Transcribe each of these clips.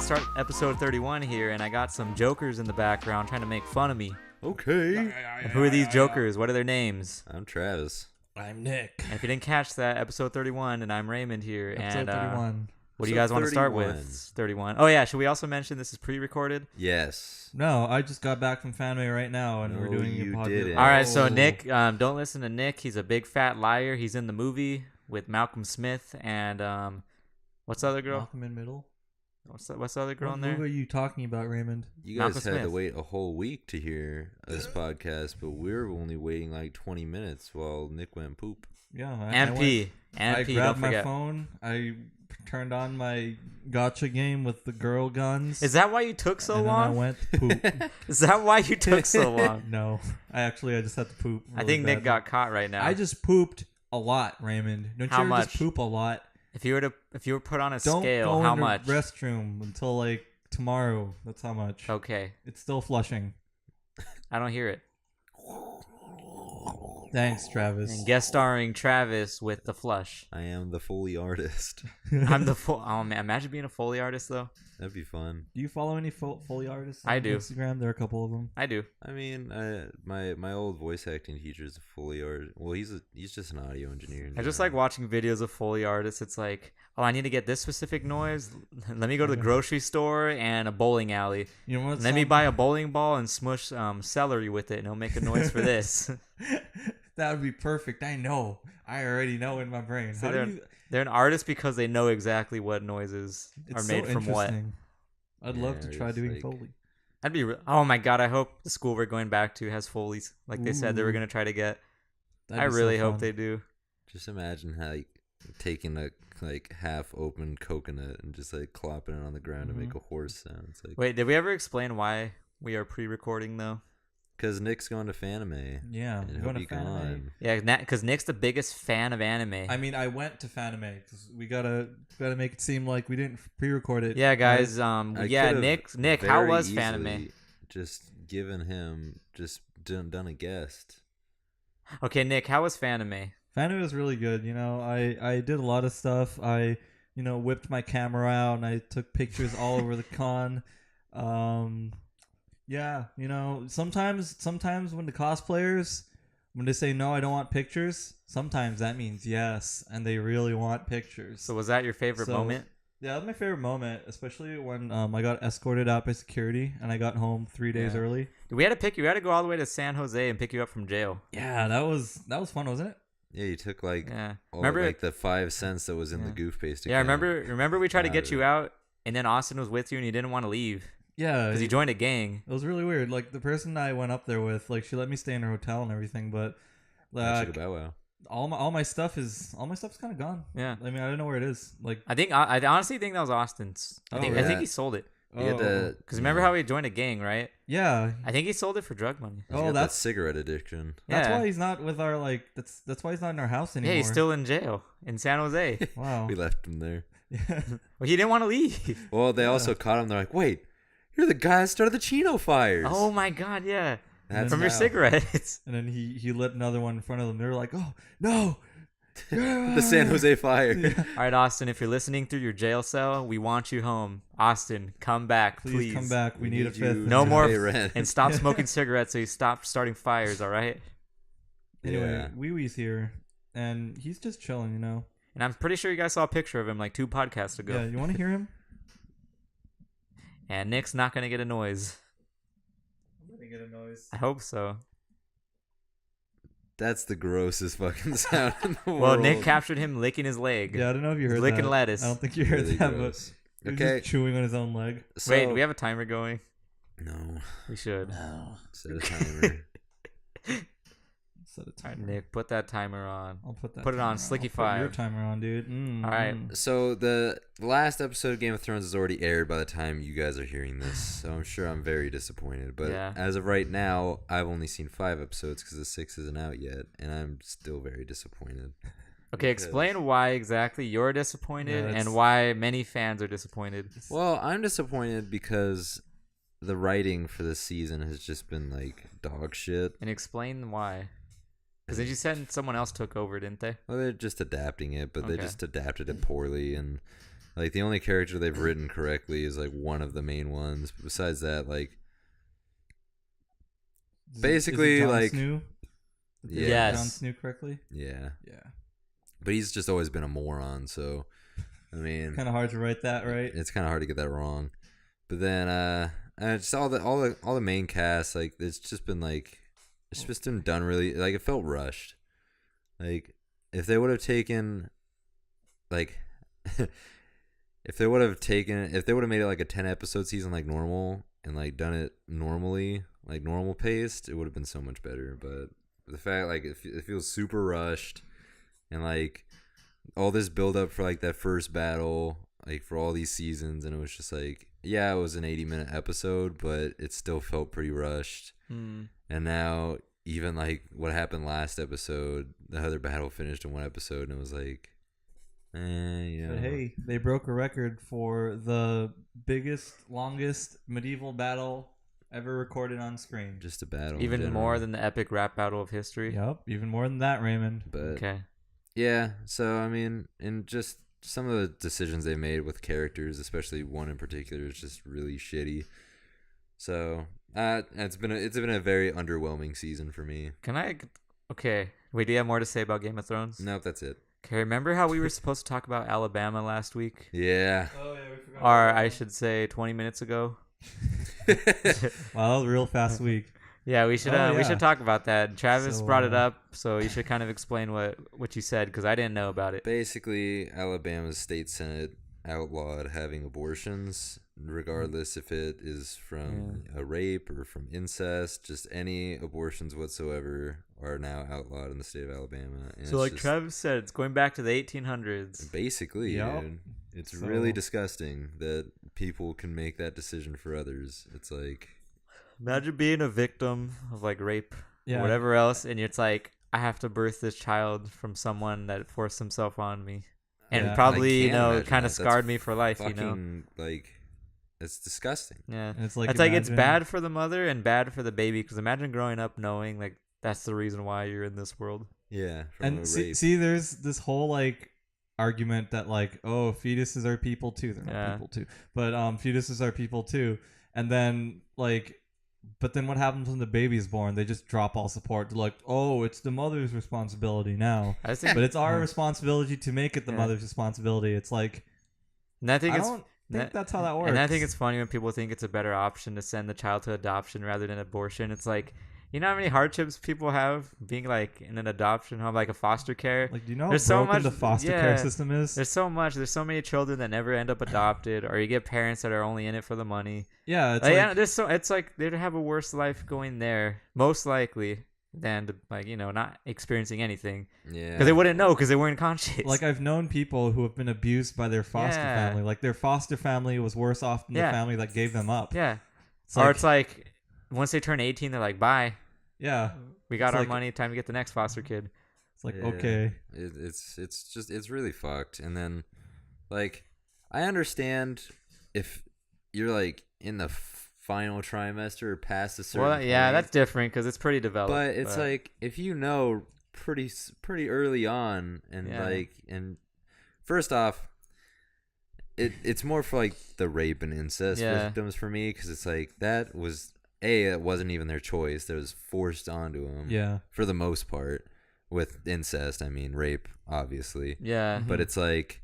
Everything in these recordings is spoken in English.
start episode 31 here, and I got some jokers in the background trying to make fun of me. Okay. And who are these jokers? What are their names? I'm Travis. I'm Nick. And if you didn't catch that, episode 31, and I'm Raymond here. Episode and 31. What do you guys want to start with? 31. Oh, yeah. Should we also mention this is pre-recorded? Yes. No, I just got back from Fanime right now, and we're No, doing you a podcast. didn't. All right, so Nick, don't listen to Nick. He's a big fat liar. He's in the movie with Malcolm Smith and what's the other girl? Malcolm in Middle. What's the other girl What in there? movie are you talking about, Raymond? You guys Malcolm had to Smith. wait a whole week to hear this podcast, but we're only waiting like 20 minutes while Nick went poop. Yeah. And P. And I P, grabbed don't my forget. phone. I turned on my gotcha game with the girl guns. Is that why you took so and long? Then I went poop. Is that why you took so long? No, I just had to poop. I really think Nick bad. got caught right now. I just pooped a lot, Raymond. Don't How you ever much? just poop a lot? If you were put on a Don't scale, go how in much? the restroom until like tomorrow. That's how much. Okay, It's still flushing. I don't hear it. Thanks, Travis. And guest starring Travis with the flush. I am the Foley artist. I'm the oh man, imagine being a Foley artist though. That'd be fun. Do you follow any Foley artists? I on do. Instagram. There are a couple of them. I do. I mean, my old voice acting teacher is a Foley artist. Well, he's just an audio engineer. in I just general. like watching videos of Foley artists. It's like, oh, I need to get this specific noise. Let me go to the grocery store and a bowling alley. You know what? Let me buy a bowling ball and smush celery with it, and it'll make a noise for this. That would be perfect. I know. I already know in my brain. So How do you? they're an artist because they know exactly what noises are It's made so from what. interesting. I'd love to Yeah, try it's doing like- Foley. I'd be. Oh my god! I hope the school we're going back to has Foleys, like they said they were Ooh. gonna try to get. That'd I be so really hope fun. they do. Just imagine how taking a half open coconut and just like clopping it on the ground to make a horse sound. It's like Wait, did we ever explain why we are pre-recording though? because Nick's going to Fanime. Yeah, And I'm he'll going be to Fanime. gone. Yeah, because Nick's the biggest fan of anime. I mean, I went to Fanime because we gotta make it seem like we didn't pre-record it. Yeah, guys. I Yeah, could've Nick, how very was easily Fanime? Just given him done a guest. Okay, Nick, how was Fanime? Fanime was really good. You know, I did a lot of stuff. I whipped my camera out and I took pictures all over the con. Yeah, sometimes when the cosplayers, when they say no, I don't want pictures, sometimes that means yes, and they really want pictures. So was that your favorite So- moment? Yeah, that was my favorite moment, especially when I got escorted out by security and I got home 3 days Yeah. early. We had to pick you. We had to go all the way to San Jose and pick you up from jail. Yeah, that was fun, wasn't it? Yeah, you took like Yeah. all Remember? like the 5 cents that was in the Yeah. Goof paste. Yeah, account. remember we tried to get Got you it. out, and then Austin was with you, and you didn't want to leave Yeah, because you joined a gang. it was really weird. Like the person I went up there with, like she let me stay in her hotel and everything, but Chicka like bow wow. all my stuff's kind of gone. Yeah. I mean, I don't know where it is. Like, I honestly think that was Austin's. I Oh, think yeah. he sold it. You had to, Because remember how he joined a gang, right? yeah, I think he sold it for drug money. he's Oh, got that that's- cigarette addiction. that's Yeah. why he's not with our that's why he's not in our house anymore. Yeah, he's still in jail in San Jose. Wow. We left him there. Yeah. Well, he didn't want to leave. Well, they also caught him. They're like, "Wait, you're the guy that started the Chino fires." Oh my god, yeah. That's From your how- cigarettes. And then he lit another one in front of them. They were like, "Oh no!" the San Jose fire. Yeah. All right, Austin, if you're listening through your jail cell, we want you home. Austin, come back, please. Please come back. We need a you fifth. No to more pay rent. and stop smoking cigarettes so you stop starting fires, all right? Anyway, Yeah. Wee Wee's here, and he's just chilling. And I'm pretty sure you guys saw a picture of him like 2 podcasts ago. Yeah, you want to hear him? And Nick's not going to get a noise. I'm gonna get a noise. I hope so. That's the grossest fucking sound in the world. Well, Nick captured him licking his leg. Yeah, I don't know if you heard Licking that. lettuce. I don't think you heard Really that, gross. but he was Okay. just chewing on his own leg. So, Wait, do we have a timer going? no. We should. Set a timer. Set a All right, timer. Nick, put that timer on. I'll put that. Put it on timer Slicky I'll put your 5. timer on, dude. All right. So the last episode of Game of Thrones is already aired by the time you guys are hearing this. So I'm sure I'm very disappointed. But Yeah. as of right now, I've only seen 5 episodes because the 6th isn't out yet, and I'm still very disappointed. Okay, explain why exactly you're disappointed Yeah, and it's- why many fans are disappointed. Well, I'm disappointed because the writing for this season has just been like dog shit. And explain why. Because then you said someone else took over, didn't they? Well, they're just adapting it, but they Okay. just adapted it poorly, and Like the only character they've written correctly is like one of the main ones. But besides that, like basically Jon like Snow? yeah, Yes. Jon Snow correctly? yeah. Yeah. But he's just always been a moron. So I mean, Kind of hard to write that, right? it's kind of hard to get that wrong. But then just all the main cast, like it's just been like it's just been done really like it felt rushed. Like if they would have taken like if they would have made it like a 10 episode season like normal and like done it normally, like normal paced, it would have been so much better. But the fact like it feels super rushed and like all this build up for like that first battle, like for all these seasons, and it was just like yeah, it was an 80-minute episode, but it still felt pretty rushed. And now even like what happened last episode, the other battle finished in one episode, and it was like, you know. But hey, they broke a record for the biggest, longest medieval battle ever recorded on screen. Just a battle. in Even general. more than the epic rap battle of history. Yep, even more than that, Raymond. But Okay. yeah, so I mean, and just some of the decisions they made with characters, especially one in particular, is just really shitty. So it's been a very underwhelming season for me. Can I? Okay. Wait, do you have more to say about Game of Thrones? Nope, that's it. Okay. Remember how we were supposed to talk about Alabama last week? Yeah. Oh yeah, we forgot. Or I should say 20 minutes ago. Wow, that was a real fast week. Yeah, we should Oh, we yeah. should talk about that. Travis So, brought it up, so you should kind of explain what you said because I didn't know about it. Basically, Alabama's state senate outlawed having abortions, regardless if it is from a rape or from incest. Just any abortions whatsoever are now outlawed in the state of Alabama. And So it's like just, Travis said, it's going back to the 1800s. basically, Yep. dude, it's So- really disgusting that people can make that decision for others. It's like, Imagine being a victim of like rape Yeah. or whatever else, and it's like I have to birth this child from someone that forced himself on me, and Yeah. probably I can't imagine kind that. of That's scarred me for life. fucking like, it's disgusting. Yeah, And it's like it's like it's imagine- bad for the mother and bad for the baby because imagine growing up knowing like that's the reason why you're in this world. Yeah, from a And rape. see, there's this whole like argument that like, oh, fetuses are people too. They're not Yeah. people too, but fetuses are people too. And then like, but then what happens when the baby's born? They just drop all support. They're like, oh, it's the mother's responsibility now. I just think, But it's our responsibility to make it the Yeah. mother's responsibility. It's like and I think I it's don't think that- that's how that works. And I think it's funny when people think it's a better option to send the child to adoption rather than abortion. It's like, you know how many hardships people have being like in an adoption home, like a foster care. like, do you know how there's so broken much- the foster yeah. care system is? There's so many children that never end up adopted, or you get parents that are only in it for the money. Yeah, it's Like, like, it's like they'd have a worse life going there, most likely, than to, like not experiencing anything Yeah, because they wouldn't know because they weren't conscious. like I've known people who have been abused by their foster Yeah. family. Like their foster family was worse off than Yeah. the family that gave them up. yeah, It's or like, it's like once they turn 18, they're like, bye, yeah, we got It's our like- money, time to get the next foster kid. it's like Yeah. okay, It's really fucked. And then like I understand if you're like in the final trimester or past a certain Well, yeah, point, that's different because it's pretty developed. but it's like if you know pretty early on and Yeah. like and first off it's more for like the rape and incest Yeah. victims for me because it's like that was it wasn't even their choice, that was forced onto them yeah, for the most part. With incest, I mean rape obviously, yeah, Mhm. but it's like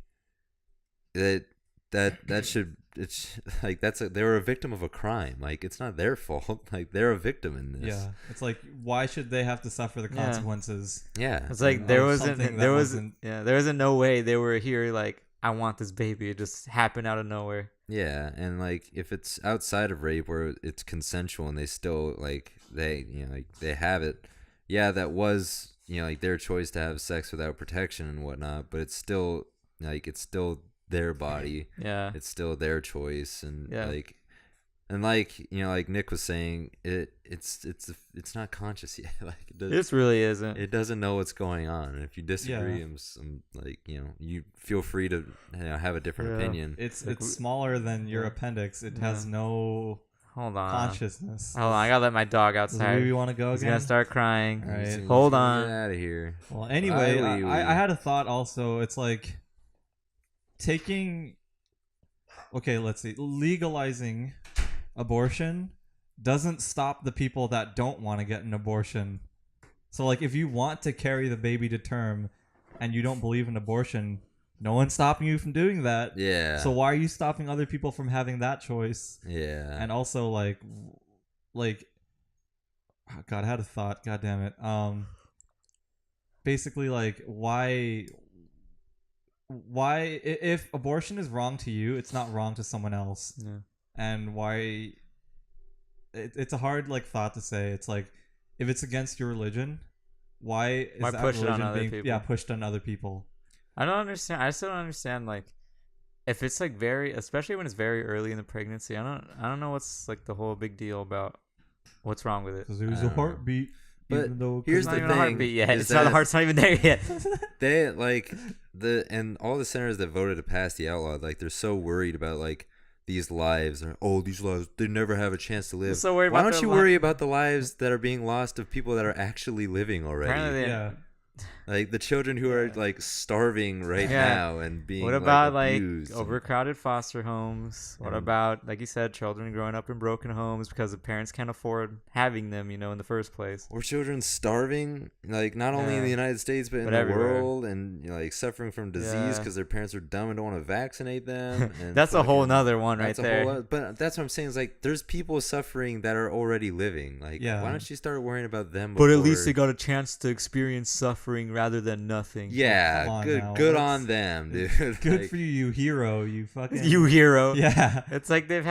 that should, it's like they were a victim of a crime. Like it's not their fault. Like they're a victim in this. yeah. It's like why should they have to suffer the Yeah. consequences? Yeah. it's like of there something wasn't that there was wasn't- there wasn't no way they were here like I want this baby. It just happened out of nowhere. Yeah, and like if it's outside of rape where it's consensual and they still like they like they have it, yeah, that was like their choice to have sex without protection and whatnot, but it's still their body, Yeah, it's still their choice, and Yeah. like like Nick was saying, it's not conscious yet. Like this really isn't. it doesn't know what's going on, and if you disagree, Yeah. like you feel free to have a different Yeah. opinion. It's Like, smaller than your yeah. appendix. It Yeah. has no Hold on. consciousness. Hold on, I gotta let my dog Is this outside. where we want to go He's again? gonna start crying. All right. He's Hold gonna on. Get out of here. Well, anyway, Wee, wee. I had a thought also. It's like taking okay, let's see. Legalizing abortion doesn't stop the people that don't want to get an abortion. So, like, if you want to carry the baby to term and you don't believe in abortion, no one's stopping you from doing that. Yeah. So why are you stopping other people from having that choice? Yeah. And also, like, oh God, I had a thought. God damn it. Basically, like, why if abortion is wrong to you, it's not wrong to someone else. Yeah. And why it's a hard like thought to say. It's like, if it's against your religion, why is that push it on religion other being people? Pushed on other people? I don't understand. I still don't understand, like, if it's like very, especially when it's very early in the pregnancy. I don't know what's like the whole big deal about what's wrong with it. Because there's I a don't know. heartbeat. But even though here's It's not the even a thing heartbeat yet. is It's not the that- heart's not even there yet. They like and all the senators that voted to pass the outlaw, like they're so worried about like these lives these lives, they never have a chance to live. So worried Why about don't the you worry about the lives that are being lost of people that are actually living already? Apparently they- yeah. Like the children who are like starving right Yeah. now and being What about like abused and- overcrowded foster homes? What And- about, like you said, children growing up in broken homes because the parents can't afford having them, in the first place? or children starving, like not only in Yeah. the United States but in But the everywhere. world, and like suffering from disease Yeah. because their parents are dumb and don't want to vaccinate them. And That's a whole fucking- nother one right that's a there. whole but that's what I'm saying is like there's people suffering that are already living. Like Yeah. why don't you start worrying about them? But at least before- they got a chance to experience suffering rather than nothing. Yeah, Come on good now, good let's- on them, dude. Good Like, for you, you hero. You fucking You hero. Yeah. It's like they're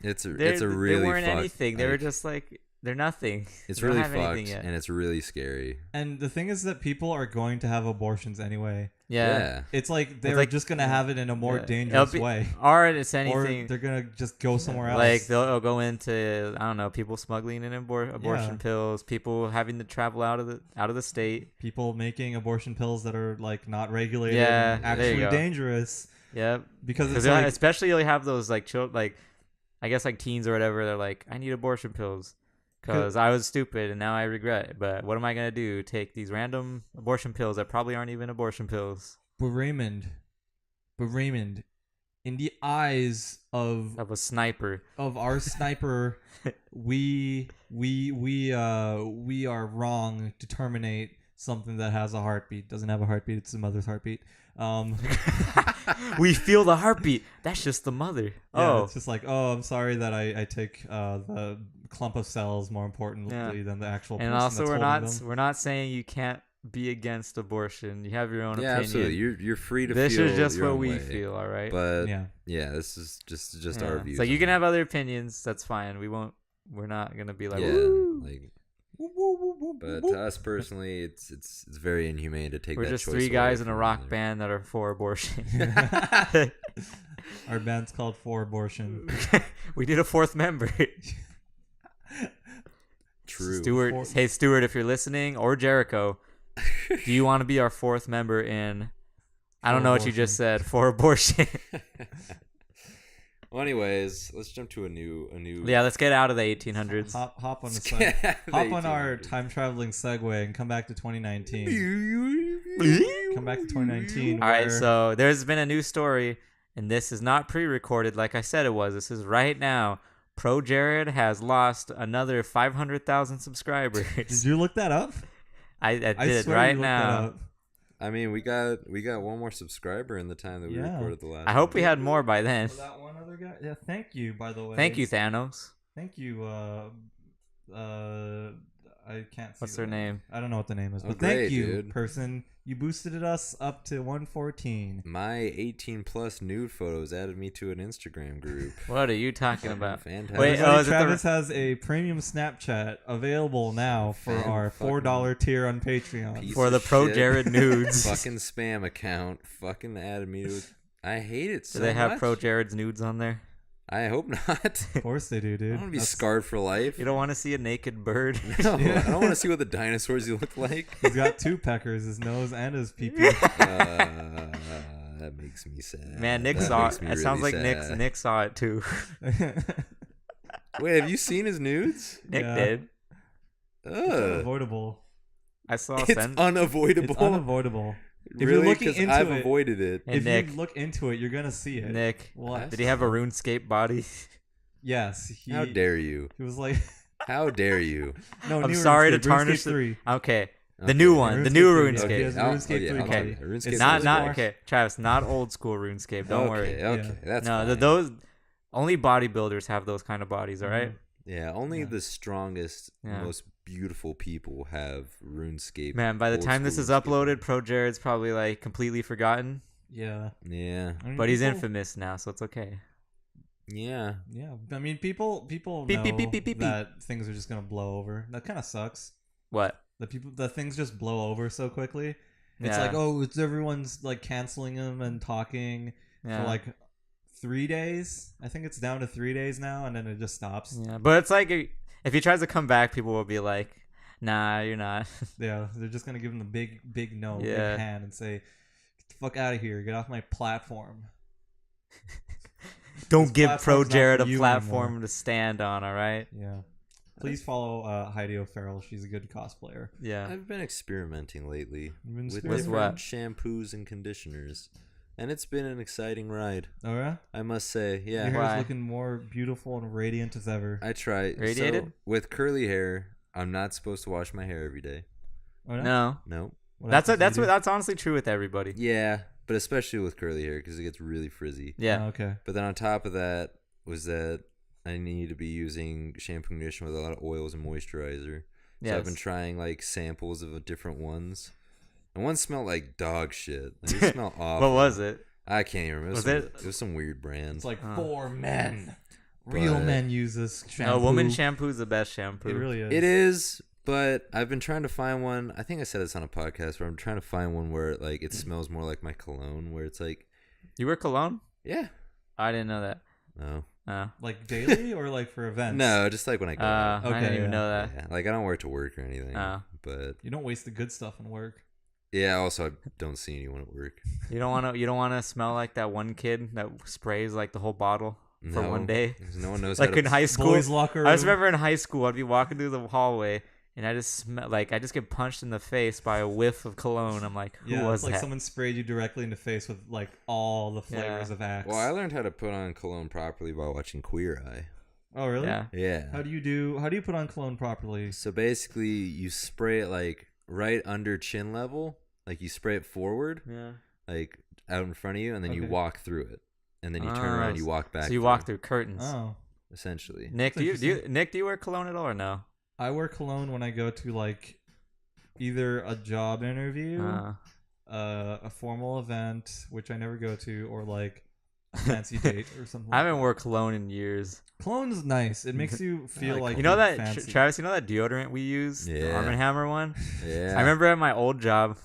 it's a they really weren't fucked, anything. They were like, just like they're nothing. it's They don't really have anything fucked yet. and it's really scary. And the thing is that people are going to have abortions anyway. Yeah. It's like they're like- just gonna have it in a more Yeah. dangerous It'll be- way, Or it's or anything. they're gonna just go somewhere else. Like they'll go into, I don't know, people smuggling in abortion Yeah. pills, people having to travel out of the state. people making abortion pills that are like not regulated, Yeah, and there you actually go. dangerous. Yep. Because it's Because like, especially you'll have those like I guess like teens or whatever. They're like, I need abortion pills because I was stupid and now I regret it. But what am I gonna do? Take these random abortion pills that probably aren't even abortion pills but Raymond, in the eyes of a sniper. of our sniper, we are wrong to terminate something that has a heartbeat. Doesn't have a heartbeat. It's the mother's heartbeat. We feel the heartbeat. That's just the mother. Yeah, it's just like, oh, I'm sorry that I take the clump of cells more importantly Yeah. than the actual And person also that's holding them. we're not saying you can't be against abortion. You have your own Yeah, opinion. absolutely. You're free to This feel is just your what own we way. feel, all right? But Yeah. yeah, this is just Yeah. our views. So you on can it. have other opinions. That's fine. We're not gonna be like, yeah, "Woo." like. But to us personally, it's very inhumane to take. We're that just choice three away guys in a from rock another. band that are for abortion. Our band's called For Abortion. We need a fourth member. True. Stuart, Fourth- hey Stuart, if you're listening, or Jericho, do you want to be our fourth member in? I don't For know what you just said. For abortion. Well, anyways, let's jump to a new. Yeah, let's get out of the 1800s. Hop on the Let's side. get out of the Hop on our 1800s. time traveling segue and come back to 2019. Come back to 2019. All right, where- so there's been a new story, and this is not pre-recorded like I said it was. This is right now. Pro Jared has lost another 500,000 subscribers. did you look that up? I I did swear right you looked that now. up. I mean, we got one more subscriber in the time that we Yeah. recorded the last. I hope we one. had more by then. Was that one other guy? Yeah. Thank you, by the way. Thank you, Thanos. Thank you. I can't see What's the their name? I don't know what the name is, Oh, but great, thank you, dude. person. You boosted us up to 114. My 18+ nude photos added me to an Instagram group. What are you talking about? Fantastic. Wait, Everybody, is it the- Travis has a premium Snapchat available now for our $4 tier on Patreon. Piece For of the Pro shit. Jared nudes. Fucking spam account. Fucking added me to. I hate it so Do they have much. Pro Jared's nudes on there? I hope not. Of course they do, I dude. don't want to be That's- scarred for life. You don't want to see a naked bird? No, Yeah. I don't want to see what the dinosaurs you look like. He's got two peckers, his nose and his pee-pee. That makes me sad. Man, Nick That saw makes it. me It sounds really like sad. Nick saw it too. Wait, have you seen his nudes? Nick Yeah. did. It's Ugh. unavoidable. I saw It's send. unavoidable. It's unavoidable. you're Really? looking Because into I've it- avoided it. Hey, if Nick. you look into it, you're gonna see it. Nick, What? did he have a RuneScape body? Yes. How dare you? He was like, How dare you? no. I'm new sorry to RuneScape, tarnish RuneScape the- 3. Okay, Okay. the new one, the RuneScape new 3, yeah. RuneScape. He has a RuneScape 3 okay. body. RuneScape It's Not not- okay, Travis. Not old school RuneScape. Don't worry. Okay, Yeah. that's No, fine. those only bodybuilders have those kind of bodies. All right. Yeah, only Yeah. the strongest, Yeah. most beautiful people have RuneScape. Man, by the old time this school is RuneScape. uploaded, Pro Jared's probably like completely forgotten. Yeah. Yeah, I mean, But he's people- infamous now, so it's okay. yeah. Yeah. I mean, people Beep, know beep, beep, beep, beep, beep. that things are just gonna blow over. That kind of sucks. What? The things just blow over so quickly. It's Yeah. like, oh, it's everyone's like canceling them and talking Yeah. for like 3 days. I think it's down to 3 days now, and then it just stops. Yeah, but it's like if he tries to come back, people will be like, "Nah, you're not." Yeah, they're just gonna give him the big no, Yeah. big hand, and say, "Get the fuck out of here! Get off my platform." Don't This give Pro platform's not Jared for a you platform anymore. to stand on. All right. Yeah. Please follow Heidi O'Farrell. She's a good cosplayer. Yeah. I've been experimenting lately You've been with experimenting? different what? shampoos and conditioners, and it's been an exciting ride. Oh yeah. I must say, Your yeah. hair Why? is looking more beautiful and radiant as ever. I try. Radiated? So, with curly hair, I'm not supposed to wash my hair every day. Oh, yeah? No, No. What that's else do you do? that's honestly true with everybody. Yeah, but especially with curly hair because it gets really frizzy. Yeah. Oh, okay. But then on top of that was that I need to be using shampoo and conditioner with a lot of oils and moisturizer. So I've been Yes. trying like samples of different ones. And one smelled like dog shit. Like, it smelled awful. What was it? I can't even remember. Was It was some weird brand. It's like Oh. for men. Real But- men use this shampoo. No, woman shampoo's the best shampoo. It really is. It is, but I've been trying to find one. I think I said this on a podcast where I'm trying to find one where like it smells more like my cologne, where it's like, You wear cologne? yeah, I didn't know that. no, Like daily or like for events? no, just like when I go out. I Okay, didn't even yeah. know that. Yeah, like I don't wear it to work or anything. Oh. But You don't waste the good stuff in work. yeah, also I don't see anyone at work. You don't want to smell like that one kid that sprays like the whole bottle for No, one day. 'cause no one knows Like how to. in high school. Boys locker room. I just remember in high school, I'd be walking through the hallway and I just smell like I just get punched in the face by a whiff of cologne. I'm like, who Yeah, was it's like that? someone sprayed you directly in the face with like all the flavors Yeah. of Axe. Well, I learned how to put on cologne properly while watching Queer Eye. Oh really? Yeah. Yeah. How do you put on cologne properly? So basically, you spray it like right under chin level, like you spray it forward, Yeah. like out in front of you, and then you Okay. walk through it, and then you turn around, and you walk back. So you walk through curtains. Oh, essentially. Nick, That's do you wear cologne at all or no? I wear cologne when I go to like either a job interview, a formal event, which I never go to, or like a fancy date or something. I like haven't that. worn cologne in years. Cologne's nice. It makes you feel like like You know you're that fancy. Travis? You know that deodorant we use, the Yeah. Arm & Hammer one. Yeah. I remember at my old job,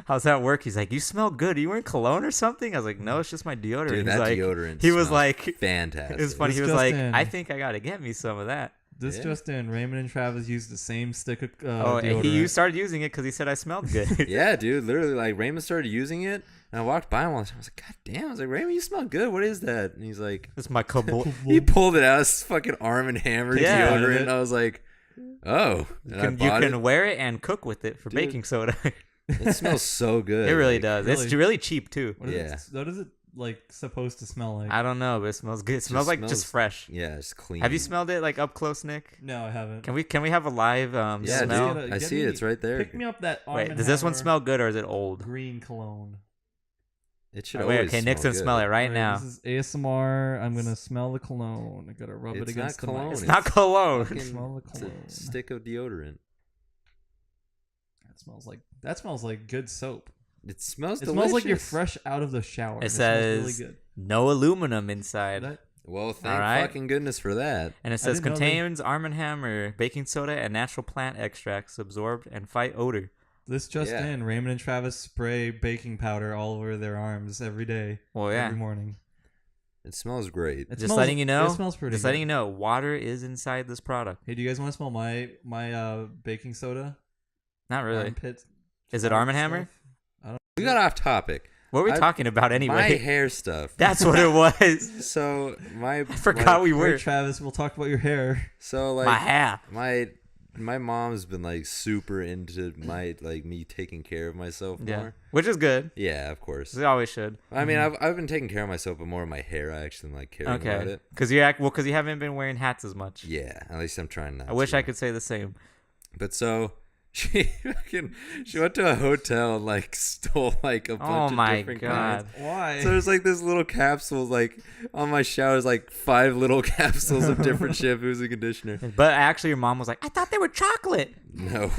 I was at work. He's like, "You smell good. Are you wearing cologne or something?" I was like, "No, it's just my deodorant." Dude, He's that like, deodorant. he was smells like, fantastic. it was funny. This He was just like, in. "I think I gotta get me some of that." This Yeah. just in, Raymond and Travis used the same stick of Oh, and deodorant. he started using it because he said I smelled good. Yeah, dude. Literally, like Raymond started using it, and I walked by him once. I was like, God damn! I was like, Raymond, you smell good. What is that? And he's like, It's my Kabul. he pulled it out. It's fucking Arm and Hammer Yeah. deodorant. And I was like, oh. And I You bought can it. wear it and cook with it for Dude. baking soda. It smells so good. It really like, does. really? It's really cheap too. What is Yeah. what is it like supposed to smell like? I don't know, but it smells good. It Just smells like smells- just fresh. Yeah, it's clean. Have you smelled it like up close, Nick? No, I haven't. Can we have a live Yeah, smell? dude. Get I see it. me- It's right there. Pick me up that Arm Wait, & does this one Hammer smell good or is it old? green cologne. It should Wait, always okay, Nick's smell gonna good. smell it right Alright, now. This is ASMR. I'm gonna smell the cologne. I gotta rub it It's against not the mic. cologne. It's it's not cologne. fucking- Smell the it's a cologne. stick of deodorant. That smells like good soap. It smells It delicious. smells like you're fresh out of the shower. It smells really says good. no aluminum inside. That- Well, thank Alright. fucking goodness for that. And it says didn't know they- contains Arm & Hammer, baking soda, and natural plant extracts absorbed and fight odor. This just Yeah. in: Raymond and Travis spray baking powder all over their arms every day, Well, yeah. every morning. It smells great. It Just smells- letting you know. It smells pretty. Just good. letting you know, water is inside this product. Hey, do you guys want to smell my baking soda? Not really. Armpit Is it Arm & Hammer? stuff? We got off topic. What were we I- talking about My anyway? hair stuff. That's what it was. So my I forgot we Wait, were. Travis, we'll talk about your hair. So like My hair. my my mom's been like super into me taking care of myself Yeah, more. which is good. Yeah, of course. They always should. I mean, I've been taking care of myself, but more of my hair. I actually like caring about Okay, it. because you haven't been wearing hats as much. Yeah, at least I'm trying not. I wish to. I could say the same. But so she went to a hotel and like stole like a bunch of different kinds. Why? So there's like this little capsule like on my shower. There's like 5 little capsules of different shampoos and conditioner. But actually, your mom was like, "I thought they were chocolate." No.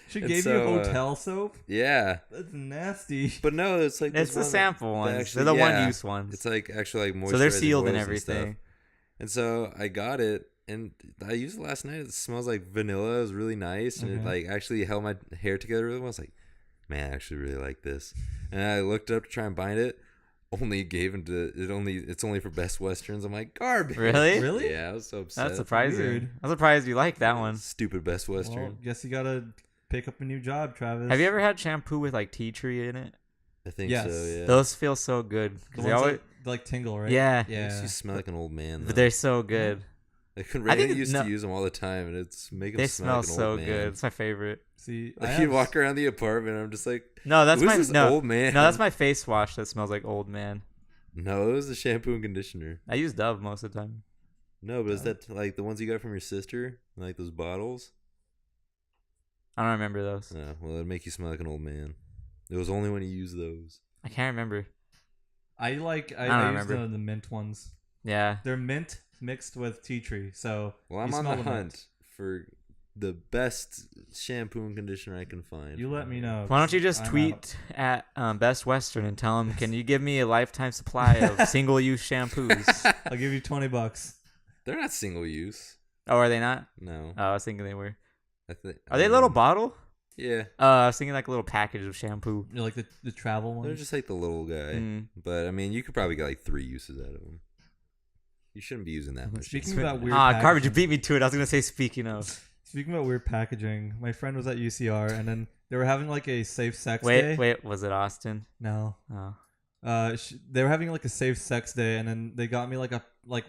She And gave you so, hotel soap? Yeah. That's nasty. But no, it's like It's this the one sample that ones. actually- They're the yeah, one-use ones. It's like actually like moisturizing So they're sealed and oils everything. stuff. And so I got it, and I used it last night. It smells like vanilla. It was really nice, and it like actually held my hair together really well. I was like, man, I actually really like this. And I looked up to try and bind it. Only gave into it. It's only for Best Westerns. I'm like, garbage. Really? Really? Yeah, I was so upset. That's surprising. Weird. I'm surprised you like that one. Stupid Best Western. Well, guess you gotta pick up a new job, Travis. Have you ever had shampoo with like tea tree in it? I think Yes. so. Yeah. Those feel so good. The 'Cause they ones always, that, like tingle, right? yeah, Makes you smell like an old man. but Though. they're so good. Like I think Raymond used no- to use them all the time, and it's making They them smell like an so old man. good. It's my favorite. See, Like you walk around the apartment, I'm just like, No, that's who's my this no, old man? no, that's my face wash that smells like old man. No, it was the shampoo and conditioner. I use Dove most of the time. No, but is that like the ones you got from your sister? Like those bottles? I don't remember those. No, well, it'd make you smell like an old man. It was only when you use those. I can't remember. I don't use remember. the mint ones. Yeah, They're mint mixed with tea tree. So Well, I'm you on smell the mint. hunt for the best shampoo and conditioner I can find. You let me know. why don't you just I'm tweet at Best Western and tell them, can you give me a lifetime supply of single-use shampoos? I'll give you $20. They're not single use. Oh, are they not? No. Oh, I was thinking they were. I Are they a little bottle? Yeah. I was thinking like a little package of shampoo. You like the travel ones? They're just like the little guy. Mm. But I mean, you could probably get like 3 uses out of them. You shouldn't be using that much. Speaking about weird Garbage! You packaging- beat me to it. I was gonna say speaking of. Speaking about weird packaging, my friend was at UCR and then they were having like a safe sex day. Wait, was it Austin? No. Oh. They were having like a safe sex day, and then they got me like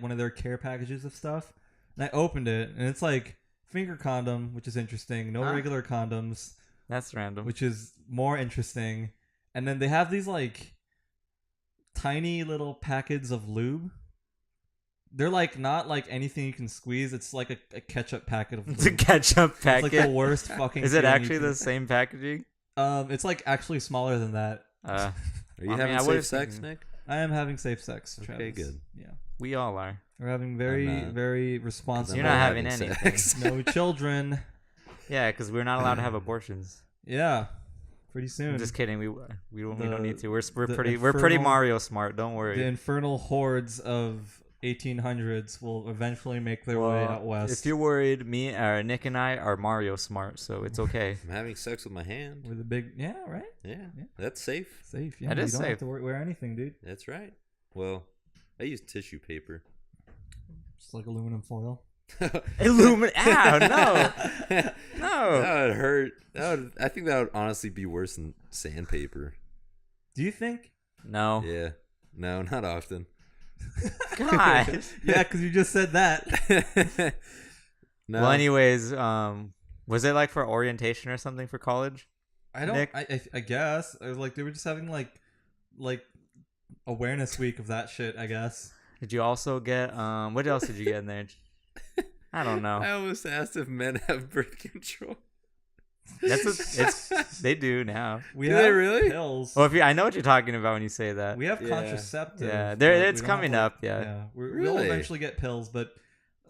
one of their care packages of stuff, and I opened it, and it's like finger condom, which is interesting. No Huh? regular condoms, That's random. which is more interesting. And then they have these like tiny little packets of lube. They're like not like anything you can squeeze. It's like a ketchup packet of lube. It's a ketchup It's like the packet. worst fucking. Is it feeling actually you the can- same packaging? It's like actually smaller than that. Are you I mean, having I safe would've sex, thinking- Nick? I am having safe sex. Okay, Travis. good. Yeah, We all are. we're having very not. very responsible. You're not having having anything. sex. no children. Yeah, because we're not allowed to have abortions. Yeah, pretty soon. I'm just kidding. We don't The- need to. We're the pretty infernal- Mario smart. Don't the worry. infernal hordes of 1800s will eventually make their way out west. If you're worried, Nick and I are Mario smart, so it's okay. I'm having sex with my hand. with a big, yeah, right, Yeah, Yeah. that's safe. safe. Yeah, That you is don't safe. have to wear anything, dude. That's right. Well, I use tissue paper. Just like aluminum foil. Illuminate. Ow, no. No. That would hurt. I think that would honestly be worse than sandpaper. Do you think? No. Yeah. No, not often. God. Yeah, because you just said that. No. Well, anyways, was it like for orientation or something for college? I don't. Nick? I guess I was like they were just having like awareness week of that shit. I guess. Did you also get what else did you get in there? I don't know. I almost asked if men have birth control. They do now. We Do have they really? pills. Well, I know what you're talking about when you say that. We have Yeah. contraceptives. Yeah, but there we it's don't have, coming like- up. Yeah. Yeah, we'll Really? eventually get pills, but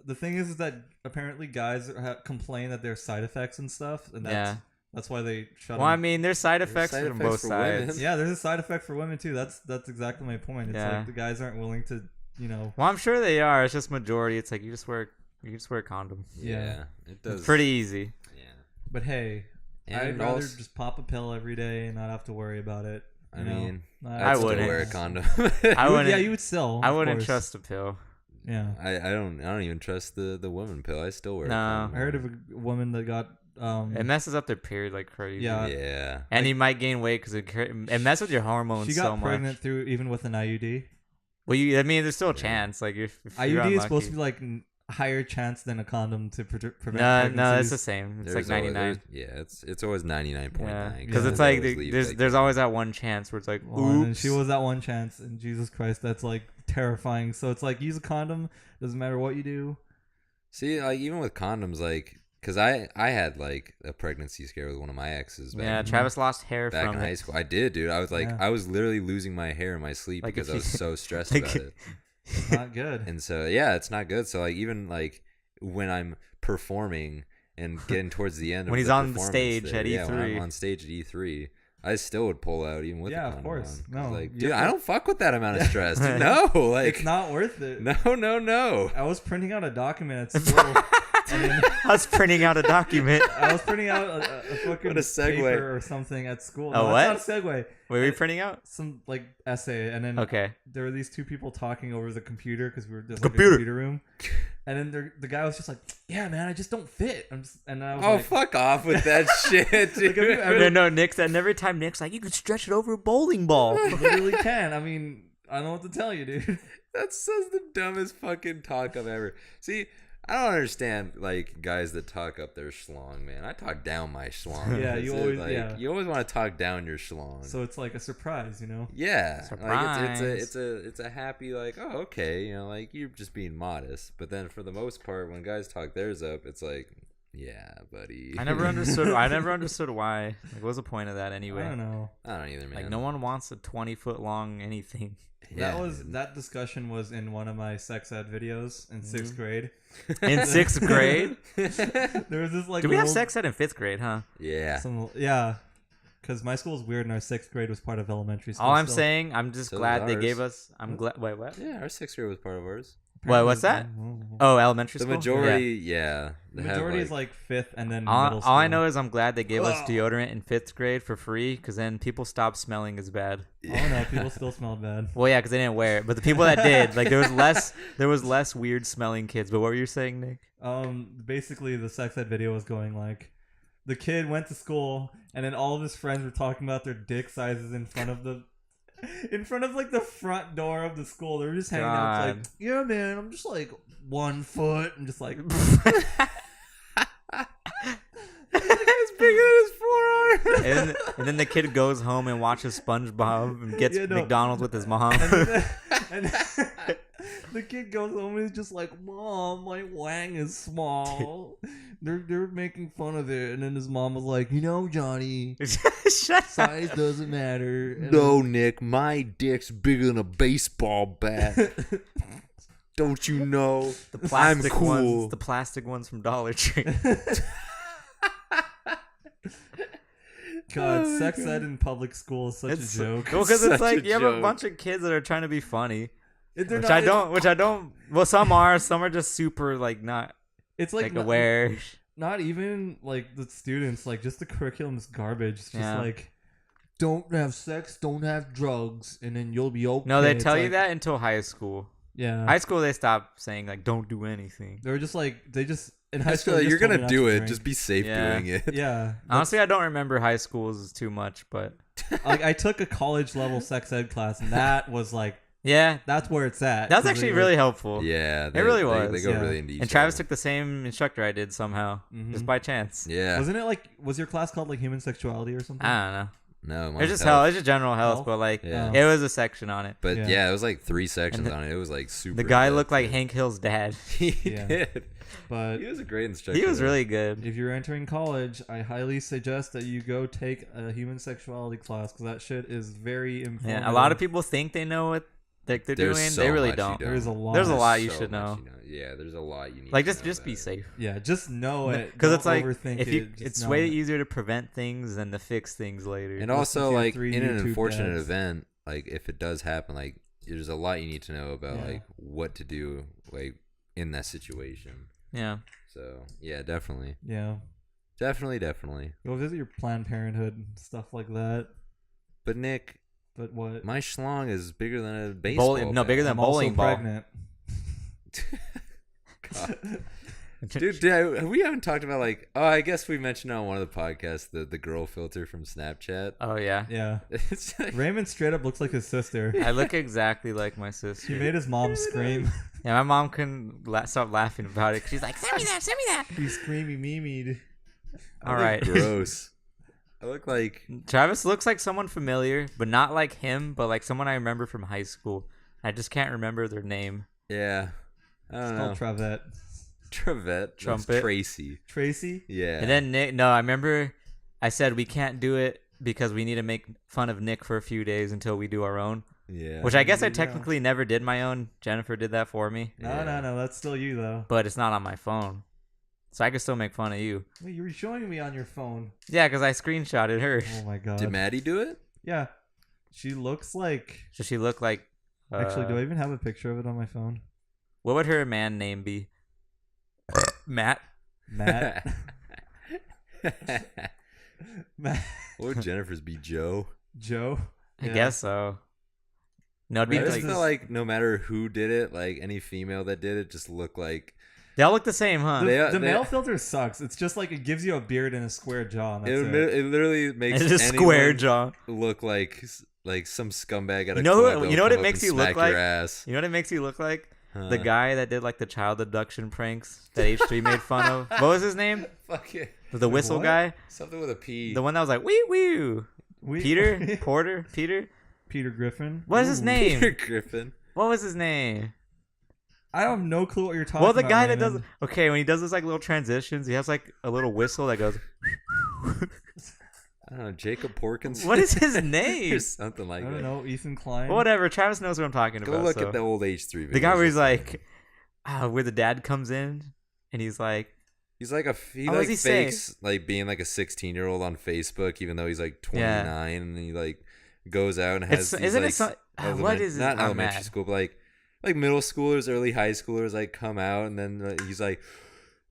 the thing is that apparently guys complain that there's side effects and stuff, and that's why they shut. Well, I them. mean, there's side effects side from effects both for sides. women. Yeah, there's a side effect for women too. That's exactly my point. It's Yeah. like the guys aren't willing to, Well, I'm sure they are. It's just majority. It's like you just wear a condom. Yeah. It does. It's pretty easy. Yeah. But hey, And I'd rather also- just pop a pill every day and not have to worry about it. I you know? mean, Not- I'd still wouldn't. wear a condom. I wouldn't. Yeah, you would still. I of wouldn't course. trust a pill. Yeah, I don't even trust the woman pill. I still wear. No. A condom. I heard of a woman that got. It messes up their period like crazy. Yeah. Yeah. And you might gain weight because it messes with your hormones She got so much. pregnant through even with an IUD. Well, I mean, there's still a chance. Like if you're IUD unlucky. is supposed to be like higher chance than a condom to prevent No, pregnancies. no, it's the same. It's There's like always- 99. it's always 99.9. Yeah, Yeah. because it's They like there's always that one chance where it's like, Well, and oops. she was that one chance, and Jesus Christ, that's like terrifying. So it's like use a condom. Doesn't matter what you do. See, like even with condoms, like, cause I had like a pregnancy scare with one of my exes. Yeah, Back, Travis lost hair back from in high it. school. I did, dude. I was like, Yeah. I was literally losing my hair in my sleep Like, because if I was you- so stressed like- about it. It's not good. And so yeah, it's not good. So like even like when I'm performing and getting towards the end of When he's the on the performance stage there, at yeah, when E3. I'm on stage at E3, I still would pull out even with Yeah, the of condom course. on. 'Cause, No, like, you dude, have I to- don't fuck with that amount of stress. Dude. No, like It's not worth it. no. I was printing out a document at school. and then I was printing out a document. I was printing out a fucking What a segue. paper or something at school. A No, what? it's not a segue. Wait, were you printing out? Some like essay, and then Okay. there were these two people talking over the computer because we were just Computer. like a computer room. And then the guy was just like, "Yeah, man, I just don't fit." And I was Oh, like, fuck off with that shit, dude. Like, have you ever- No, Nick's, and every time Nick's like, you could stretch it over a bowling ball. "Literally can." I mean, I don't know what to tell you, dude. That's the dumbest fucking talk I've ever. See, I don't understand like guys that talk up their schlong, man. I talk down my schlong. Yeah, That's you it. always- like, yeah. You always want to talk down your schlong. So it's like a surprise, you know. yeah, like Surprise. it's a happy like, oh, okay, you know, like you're just being modest. But then for the most part, when guys talk theirs up, it's like, yeah, buddy. I never understood why. Like, what's the point of that anyway? I don't know. I don't either, man. Like, no one wants a 20-foot long anything. Yeah, That discussion was in one of my sex ed videos in 6th grade. In 6th grade? There was this like. Do we have little- sex ed in 5th grade, huh? yeah. Yeah, because my school is weird, and our 6th grade was part of elementary school. All I'm still. saying, I'm just So glad they ours. gave us. I'm glad. Wait, what? Yeah, our 6th grade was part of ours. Wait, what's that? Oh, elementary The school. majority, yeah. The they have, majority is like 5th, and then All, middle school. all I know is I'm glad they gave us Ugh. deodorant in 5th grade for free, because then people stopped smelling as bad. Oh no, people still smelled bad. Well, yeah, because they didn't wear it, but the people that did, like, there was less weird smelling kids. But what were you saying, Nick? Basically, the sex ed video was going like, the kid went to school, and then all of his friends were talking about their dick sizes in front of like the front door of the school. They were just hanging out, like, God. yeah, man, I'm just like 1 foot. I'm just like, It's bigger than his forearm. and then the kid goes home and watches SpongeBob and gets Yeah, no. McDonald's with his mom. and the kid goes home and he's just like, "Mom, my wang is small. They're making fun of it." And then his mom was like, "You know, Johnny, Shut up. size doesn't matter." And No, Nick, my dick's bigger than a baseball bat. Don't you know? The I'm plastic cool. ones, the plastic ones from Dollar Tree. God, Oh my sex God. ed in public school is such It's a joke. Well, because Such it's like a you have a joke. bunch of kids that are trying to be funny, They're which not- I don't. Well, some are just super like not It's like not, aware. Not even like the students. Like just the curriculum is garbage. It's just Yeah. like, don't have sex, don't have drugs, and then you'll be okay. No, they It's tell you like- that until high school. Yeah. High school, they stop saying like don't do anything. They were just like in high I school. feel like they you're just told me gonna not do to it. drink. Just be safe Yeah. doing it. Yeah. Honestly, I don't remember high schools too much, but Like I took a college level sex ed class, and that was like yeah, that's where it's at. that's 'Cause actually they really helpful. Yeah, It really They was, go yeah. really into each And Travis other. took the same instructor I did somehow, Mhm. just by chance. Yeah. Wasn't it like was your class called like human sexuality or something? I don't know. No, It's just health. It's just general health, Health? but like Yeah. it was a section on it. But Yeah. yeah. It was like 3 sections And on it. It was like super. The guy in-depth. looked like Hank Hill's dad. He Yeah. did. But He was a great instructor. He was though. really good. if you're entering college, I highly suggest that you go take a human sexuality class because that shit is very informative. Yeah, a lot of people think they know what they're There's doing. so They really much you don't. There's a lot. There's a lot There's you so should much know. you Yeah, there's a lot you need. Like to just know be about it. safe. Yeah, just know it. Because it's Don't like overthink if you, it. Just it's know way it. easier to prevent things than to fix things later. And Listen also, to your like 3 in an YouTube unfortunate dads. event, like if it does happen, like there's a lot you need to know about, Yeah. like what to do, like in that situation. yeah. So yeah, definitely, Yeah, definitely. go visit your Planned Parenthood and stuff like that. But Nick, But what? my schlong is bigger than a baseball. Bowling, no, bat. bigger than I'm bowling also ball. pregnant. God. Dude, we haven't talked about like. Oh, I guess we mentioned on one of the podcasts the girl filter from Snapchat. Oh yeah. Yeah. It's like, Raymond straight up looks like his sister. I look exactly like my She sister. made his mom scream. Yeah, my mom couldn't stop laughing about it. She's like, "Send me that, send me that." She screamy mimied. All I look right. gross. I look like Travis looks like someone familiar, but not like him, but like someone I remember from high school. I just can't remember their name. yeah. I It's don't called know. Travette. Trevette. Trumpet. That's Tracy. Tracy? Yeah. And then Nick. No, I remember I said we can't do it because we need to make fun of Nick for a few days until we do our own. yeah. Which I guess I Yeah. technically never did my own. Jennifer did that for me, No. That's still you, though. but it's not on my phone. So I can still make fun of you. Wait, you were showing me on your phone. Yeah, because I screenshotted her. Oh, my God. Did Maddie do it? Yeah. She looks like... So she looked like. Actually, do I even have a picture of it on my phone? What would her man name be? Matt. Matt. Matt. What would Jennifer's be? Joe? Joe? I Yeah. guess so. No, it'd be I just like feel like no matter who did it, like any female that did it, just looked like they all look the same, huh? The male filter sucks. It's just like it gives you a beard and a square jaw. And that's it literally makes It's just anyone square jaw. look like some scumbag at a You know club what- that'll you know what come it up makes and you look smack like? your ass. You know what it makes you look like? Huh. The guy that did like the child abduction pranks that H3 made fun of. What was his name? Fuck it. The whistle what? guy? Something with a P. The one that was like, wee wee. Peter? Porter? Peter? Peter Griffin. What is his Ooh. name? Peter Griffin. What was his name? I have no clue what you're talking Well, about. the guy that does. Raymond. Okay, when he does those like little transitions, he has like a little whistle that goes. I don't know, Jacob Porkins. What is his name? Or something like I that. don't know. Ethan Klein. Whatever. Travis knows what I'm talking Go about. look so. at the old H3 videos. The guy where he's like, where the dad comes in and he's like, He's like he What does like he say? fakes like being like a 16-year-old on Facebook, even though he's like 29, Yeah. and he like goes out and has it's, these, isn't like, it so, what is it? not I'm elementary mad. school, but like middle schoolers, early high schoolers like come out, and then he's like.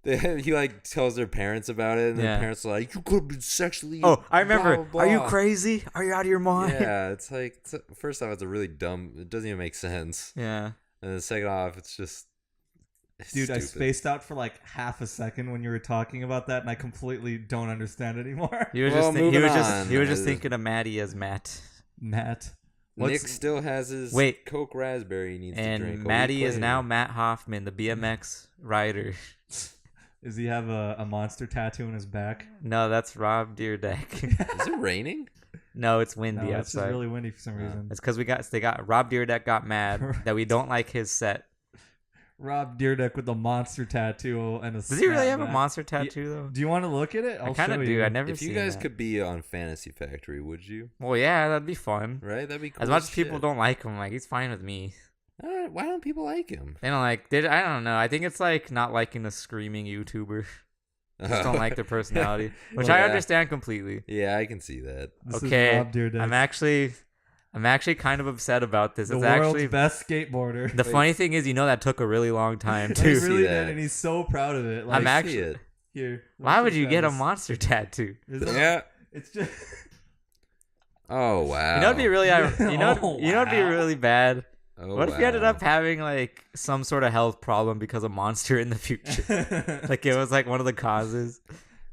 He like tells their parents about it, and Yeah. the parents are like, "You could have been sexually." Oh, I remember. blah, blah, Are you blah." crazy? Are you out of your mind? Yeah, it's like first off, it's a really dumb. It doesn't even make sense, Yeah. and then second off, it's just. It's Dude, I stupid. spaced out for like half a second when you were talking about that, and I completely don't understand anymore. You were Well, just he moving was on. just he was just thinking of Maddie as Matt, Matt. Nick still has his Wait. Coke raspberry he needs to drink. and a Maddie week is later. now Matt Hoffman, the BMX rider. Does he have a monster tattoo on his back? No, that's Rob Deerdeck. Is it raining? No, it's windy No, it's just outside. really windy for some reason. It's because they got Rob Deerdeck got mad that we don't like his set. Rob Deerdeck with a monster tattoo and a. Does he really have a snapback. monster tattoo though? Do you want to look at it? I kind of do. I never. If you seen guys that. could be on Fantasy Factory, would you? Well, yeah, that'd be fun. Right? That'd be cool. As much as shit. people don't like him, like he's fine with me. Why don't people like him? They don't like. I don't know. I think it's like not liking a screaming YouTuber. Just don't like their personality, which Well, I yeah. understand completely. Yeah, I can see that. This Okay, is Rob Deerdeck, I'm actually kind of upset about this. the It's world's actually best skateboarder. the funny thing is, that took a really long time He too. see really that. did, and he's so proud of it. Like, I'm I actually- see it. here. Why look would at you get a this. monster tattoo? Is it- Yeah. It's just. Oh wow. You know, it'd be really, Oh, it'd be wow. really bad. Oh, What if you ended wow. up having like some sort of health problem because of Monster in the future? Like it was like one of the causes.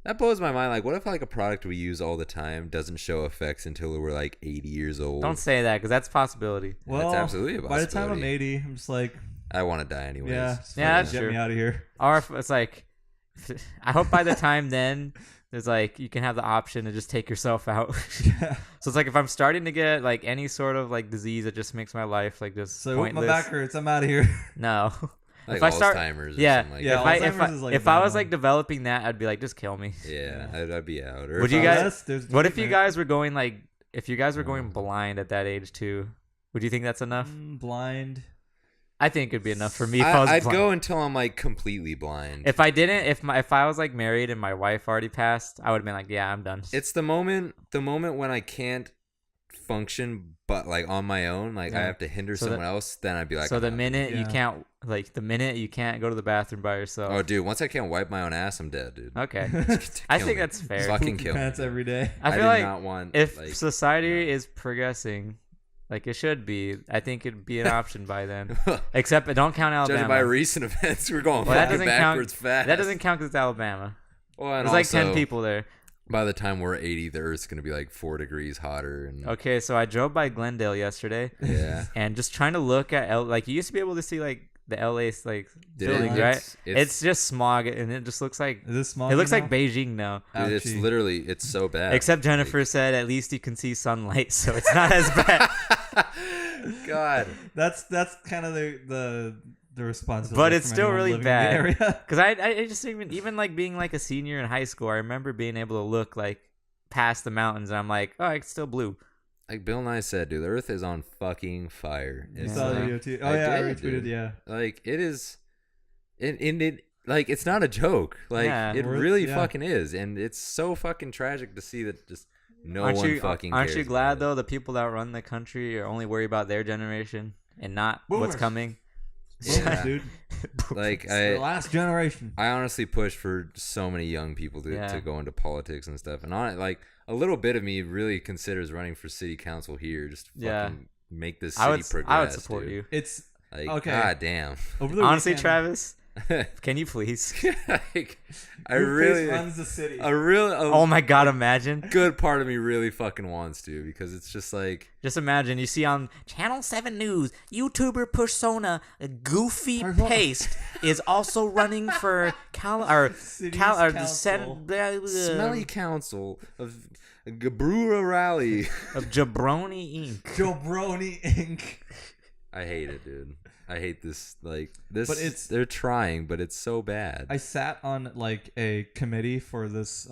That blows my mind. Like, what if like a product we use all the time doesn't show effects until we're like 80 years old? Don't say that because that's a possibility. well, That's absolutely a by the time I'm possibility. 80, I'm just like, I want to die anyways. yeah, just Yeah, fucking that's get true. me out of here. Or if it's like, I hope by the time then there's like you can have the option to just take yourself out. Yeah. So it's like if I'm starting to get like any sort of like disease that just makes my life like just So pointless. my back hurts. I'm out of here. No. Like If I start- Alzheimer's or Yeah, something like Yeah, that. if Alzheimer's is, like, if a I bad was like one. developing that, I'd be like, just kill me. Yeah, I'd be out. Or Would if you I guys- was- There's What if you treatment. guys were going like, if you guys were going blind at that age too? Would you think that's enough? Blind? I think it'd be enough for me if I was I'd blind. go until I'm like completely blind. If I didn't, if I was like married and my wife already passed, I would have been like, yeah, I'm done. It's the moment when I can't function, but like on my own, like I Yeah. have to hinder So the- someone else. Then I'd be like, so I'm the out. minute you Yeah. can't, like the minute you can't go to the bathroom by yourself. Oh, dude, once I can't wipe my own ass, I'm dead, dude. Okay, Kill I think me. that's fair. Fucking Poop kill your pants me. every day. I I feel do like not want if like, society no. is progressing, Like it should be. I think it'd be an option by then. Except don't count Alabama. Judging by recent events, we're going Well, that fucking doesn't backwards count. fast. That doesn't count because it's Alabama. Well, and There's like 10 also, people there. By the time we're 80, the Earth's gonna be like 4 degrees hotter. And Okay, so I drove by Glendale yesterday, yeah, and just trying to look at like you used to be able to see like the LA like Dude, buildings, it's- right? It's just smog, and it just looks like Is this small? it looks like Beijing now. dude, it's Ouchie. literally it's so bad. Except Jennifer said at least you can see sunlight, so it's not as bad. God, That's kind of the responsibility. But it's from still anyone really living in bad. the area. Because I just even like being like a senior in high school, I remember being able to look like past the mountains, and I'm like, oh, it's still blue. like Bill Nye said, dude, the Earth is on fucking fire. You It's saw the like, video too. Oh yeah, I did, retweeted. dude. Yeah. Like it is, it like it's not a joke. Like Yeah. it We're- really yeah. fucking is, and it's so fucking tragic to see that just no aren't one you fucking. aren't cares you about glad it. though the people that run the country are only worried about their generation and not what's Boomers. coming? Yeah. Dude. Like It's the I last generation. honestly push for so many young people to Yeah. go into politics and stuff, and on like a little bit of me really considers running for city council here, just to fucking Yeah. make this city I would progress. support dude. you. It's Like, Okay. god damn. over the Honestly, weekend, Travis, can you please? Like, I Your really, face runs the city. Oh my God, imagine. good part of me really fucking wants to, because it's just like, Just imagine you see on Channel 7 News, YouTuber persona Goofy Paste is also running for City's Sen- smelly council of Gabrura Rally. of Jabroni Inc. Jabroni Inc. I hate it, dude. I hate this. Like this, But it's- they're trying, but it's so bad. I sat on like a committee for this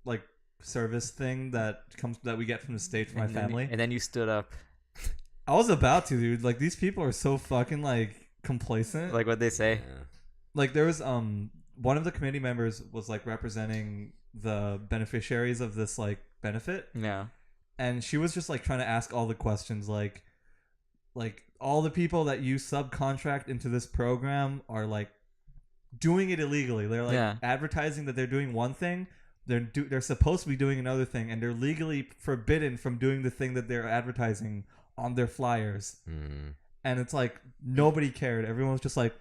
like service thing that we get from the state for my And then- family. and then you stood up. I was about to, dude. Like these people are so fucking like complacent. Like what they say. Yeah. Like there was one of the committee members was like representing the beneficiaries of this like benefit, Yeah. and she was just like trying to ask all the questions like all the people that you subcontract into this program are like doing it illegally. They're like Yeah. advertising that they're doing one thing. They're supposed to be doing another thing, and they're legally forbidden from doing the thing that they're advertising on their flyers. Mm. And it's like nobody cared. Everyone was just like,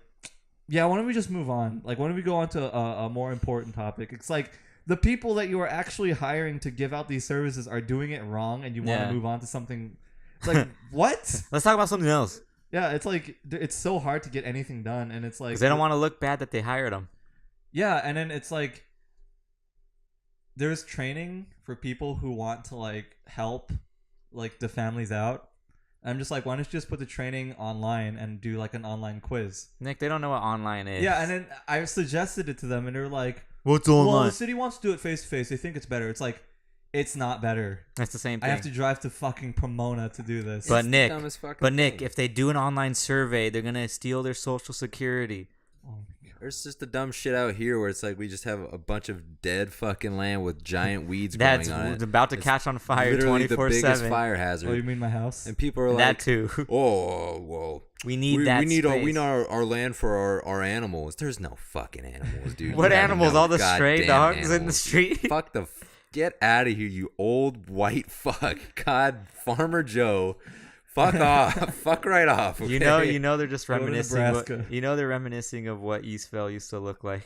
yeah, why don't we just move on? Like, why don't we go on to a more important topic? It's like the people that you are actually hiring to give out these services are doing it wrong, and you want Yeah. to move on to something. It's like, what? Let's talk about something else. Yeah, it's like it's so hard to get anything done, and it's like 'Cause they don't want to look bad that they hired them. Yeah, and then it's like there's training for people who want to like help like the families out. I'm just like, why don't you just put the training online and do like an online quiz? Nick, they don't know what online is. Yeah, and then I suggested it to them, and they're like, What's well, the city wants to do it face to face. They think it's better. It's like, it's not better. That's the same I thing. have to drive to fucking Pomona to do this. But It's the Nick, dumbest fucking But Nick, thing. if they do an online survey, they're gonna steal their social security. There's just the dumb shit out here where it's like we just have a bunch of dead fucking land with giant weeds That's growing on it. about to It's catch on fire Literally the biggest 24/7. fire Oh, you hazard. mean my house? And people are That like, too. oh, well, We need we that. need space. our land for our animals. There's no fucking animals, dude. What You have animals? no All the stray goddamn dogs in the animals. street. Fuck the. Get out of here, you old white fuck. God, Farmer Joe. Fuck off. Fuck right off. Okay? You know, they're just Go to reminiscing. Nebraska. They're reminiscing of what Eastvale used to look like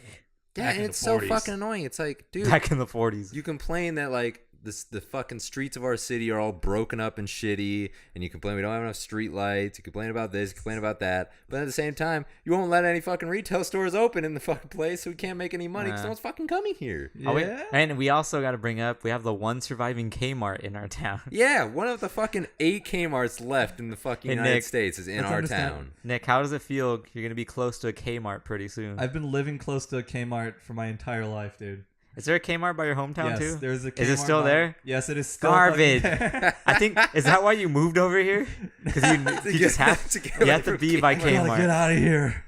Yeah, Back and in it's the so 40s. fucking annoying. It's like, dude, back in the 40s. you complain that like the fucking streets of our city are all broken up and shitty, and you complain we don't have enough street lights. You complain about this, you complain about that, but at the same time, you won't let any fucking retail stores open in the fucking place, so we can't make any money because no one's fucking coming here. Yeah. Oh, wait, and we also got to bring up we have the one surviving Kmart in our town. Yeah, one of the fucking 8 Kmarts left in the fucking Hey, United Nick, States is in let's our understand- town. Nick, how does it feel? You're gonna be close to a Kmart pretty soon. I've been living close to a Kmart for my entire life, dude. Is there a Kmart by your hometown Yes, too? there's a Kmart Is it still by- there? Yes, it is still Garbage. fucking there. I think is that why you moved over here? Because you just have to get you away have to from be by Kmart. Gotta get Kmart. out of here.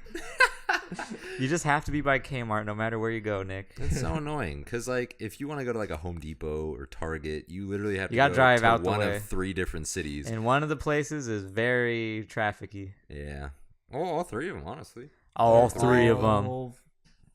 You just have to be by Kmart no matter where you go, Nick. It's so annoying because, like, if you want to go to like a Home Depot or Target, you literally have to You gotta go drive to out the one way. of 3 different cities. And one of the places is very trafficy. Yeah, well, all 3 of them, honestly. All three of them. All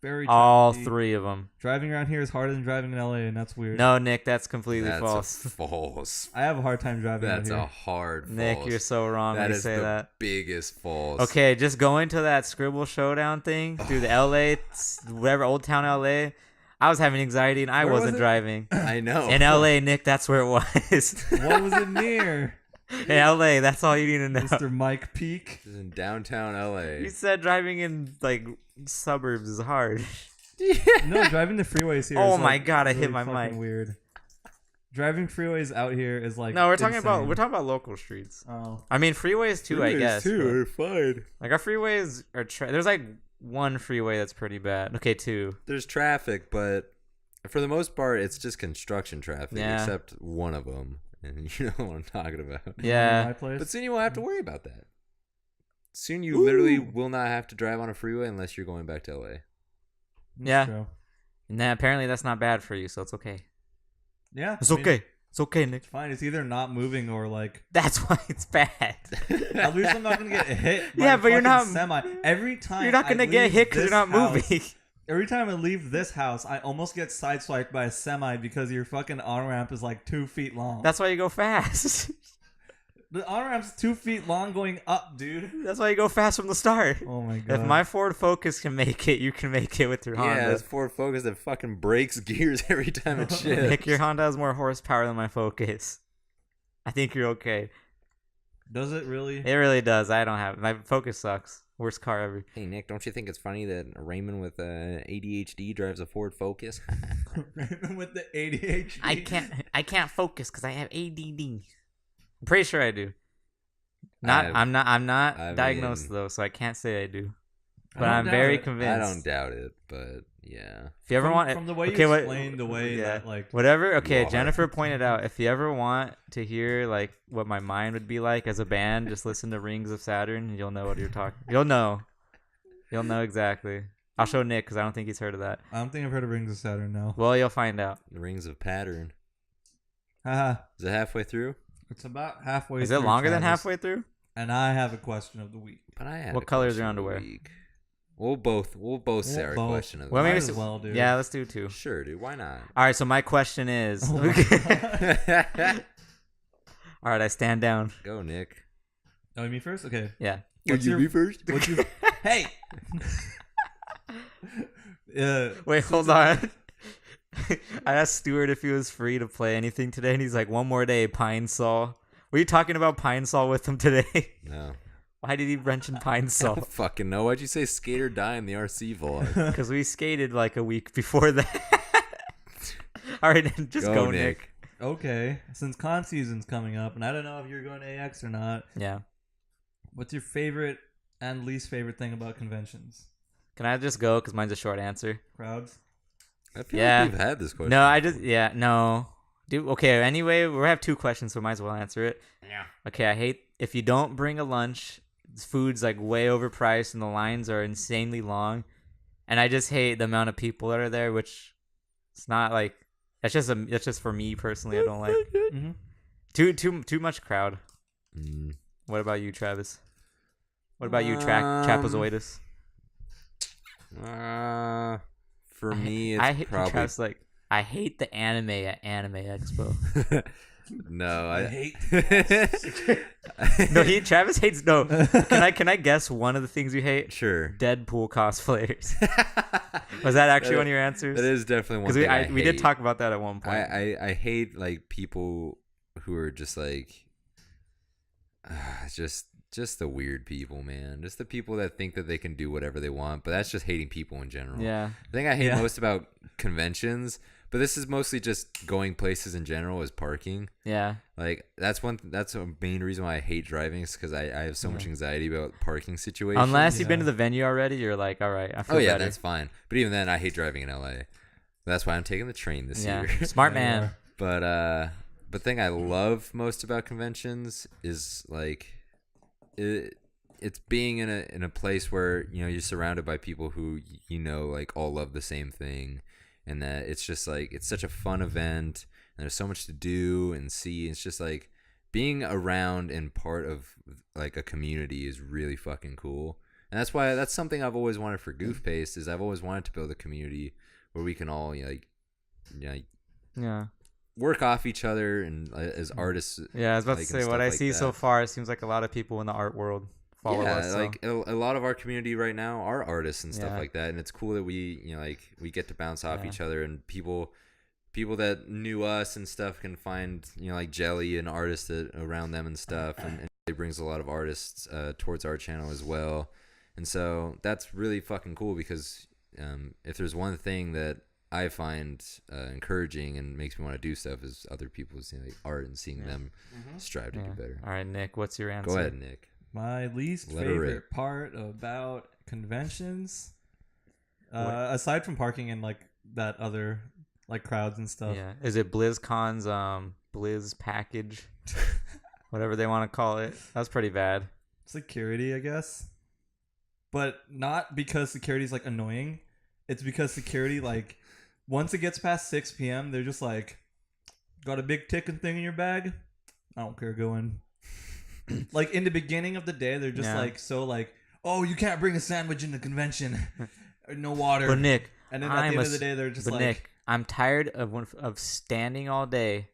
Very All trendy. 3 of them. Driving around here is harder than driving in LA, and that's weird. No, Nick, that's completely That's false. false. I have a hard time driving out That's here. a hard false. Nick, you're so wrong when That you is say the that. biggest false. Okay, just going to that Scribble Showdown thing through the LA, whatever, Old Town LA. I was having anxiety and I Where was wasn't it? driving. I know. In LA, Nick, that's where it was. What was it near? In LA, that's all you need to know. Mr. Mike Peak. This is in downtown LA. You said driving in like suburbs is hard. No, driving the freeways here. Oh is, my like, God, I really hit my fucking mic. Weird. Driving freeways out here is like No, we're talking insane. about local streets. Oh, I mean freeways too, I guess. too but- are fine. Like our freeways are there's like one freeway that's pretty bad. Okay, 2. There's traffic, but for the most part, it's just construction traffic, Yeah. except one of them. And you know what I'm talking about. Yeah. my place. But soon you won't have to worry about that. Soon you literally will not have to drive on a freeway unless you're going back to LA. That's Yeah. true. And then apparently that's not bad for you, so it's okay. Yeah, It's I mean, okay. It's okay, Nick. It's fine. It's either not moving or like. That's why it's bad. At least I'm not gonna get hit. By Yeah, a but you're fucking not- semi. Every time You're not gonna I get leave hit because this you're not house- moving. Every time I leave this house, I almost get sideswiped by a semi because your fucking on ramp is like 2 feet long. That's why you go fast. The on ramp's 2 feet long going up, dude. That's why you go fast from the start. Oh my god. If my Ford Focus can make it, you can make it with your Yeah, Honda. it's Ford Focus that fucking breaks gears every time it shifts. Nick, your Honda has more horsepower than my Focus. I think you're okay. Does it really? It really does. I don't have my Focus sucks. Worst car ever. Hey Nick, don't you think it's funny that Raymond with ADHD drives a Ford Focus? With the ADHD. I can't focus because I have ADD. I'm pretty sure I do. I- I'm not I diagnosed mean- though, so I can't say I do. I But don't I'm doubt very it. I convinced. don't doubt it, but yeah. If you ever want from the way you okay, what- explained the way yeah. that like Whatever. Okay, You are. Jennifer pointed out if you ever want to hear like what my mind would be like as a band, just listen to Rings of Saturn and you'll know what you're talking. You'll know exactly. I'll show Nick because I don't think he's heard of that. I don't think I've heard of Rings of Saturn. No. Well, you'll find out. The Rings of Pattern. Haha. Is it halfway through? It's about halfway. Is it through, longer than Travis. halfway through? And I have a question of the week. But I have What a color is question your of the underwear? week. We'll both say our both. question of the Well, week. maybe Might s- as well, dude. Yeah, let's do 2. Sure, dude. Why not? All right. So my question is. Oh my All right, I stand down. Go, Nick. Oh, me first? Okay. Yeah. What's your- first? What's your Hey. Wait, hold on. I asked Stuart if he was free to play anything today, and he's like, "One more day, Pine Sol." Were you talking about Pine Sol with him today? No. Why did he mention Pine I Sol? don't fucking know. Why'd you say skate or die in the RC vlog? Because we skated like a week before that. All right, then just go, Nick. Okay. Since con season's coming up, and I don't know if you're going to AX or not, Yeah. what's your favorite and least favorite thing about conventions? Can I just go? Because mine's a short answer. Crowds? I feel Yeah. like we've had this question. No, I just no. Dude, okay. Anyway, we have 2 questions, so might as well answer it. Yeah. Okay, I hate if you don't bring a lunch. Food's like way overpriced and the lines are insanely long, and I just hate the amount of people that are there. Which it's not like that's just for me personally. I don't like Mm-hmm. too much crowd. Mm. What about you, Travis? What about you, Trapezoidus? For me, it's I hate probably Travis. Like I hate the anime at Anime Expo. no. I hate No, Travis hates. No, can I guess one of the things you hate? Sure. Deadpool cosplayers. Was that actually one of your answers? That is definitely one Because thing we did hate. talk about that at one point. I hate like people who are just like just the weird people, man. Just the people that think that they can do whatever they want, but that's just hating people in general. Yeah. The thing I hate Yeah. most about conventions, but this is mostly just going places in general, is parking. Yeah. Like that's a main reason why I hate driving, is because I have so much anxiety about parking situations. Unless you've been to Yeah. the venue already, you're like, all right, I feel Oh yeah, better. that's fine. But even then, I hate driving in LA. That's why I'm taking the train this Yeah. year. Smart Yeah, you man. are. But thing I love most about conventions is like it's being in a place where you're surrounded by people who like all love the same thing, and that it's just like it's such a fun event and there's so much to do and see. It's just like being around and part of like a community is really fucking cool. And that's something I've always wanted for Goof Paste. Is I've always wanted to build a community where we can all Yeah. work off each other and as artists. Yeah, I was about like, to and say what stuff I like see so that. far. It seems like a lot of people in the art world follow us. So. Like a lot of our community right now are artists and stuff Yeah. like that, and it's cool that we we get to bounce off Yeah. each other, and people that knew us and stuff can find like Jelly and artists around them and stuff, and it brings a lot of artists towards our channel as well, and so that's really fucking cool because if there's one thing that I find encouraging and makes me want to do stuff is other people's art and seeing them strive to do better. All right, Nick, what's your answer? Go ahead, Nick. My least Let her rip. favorite part about conventions, aside from parking and like that other like crowds and stuff. Yeah. Is it BlizzCon's Blizz package? Whatever they want to call it. That's pretty bad. Security, I guess. But not because security's like annoying. It's because security, like, once it gets past 6 p.m., they're just like, got a big ticking thing in your bag? I don't care, go in. Like, in the beginning of the day, they're just like, so like, oh, you can't bring a sandwich in the convention. No water. But Nick, and then at the end of the day, they're just like, Nick, I'm tired of standing all day.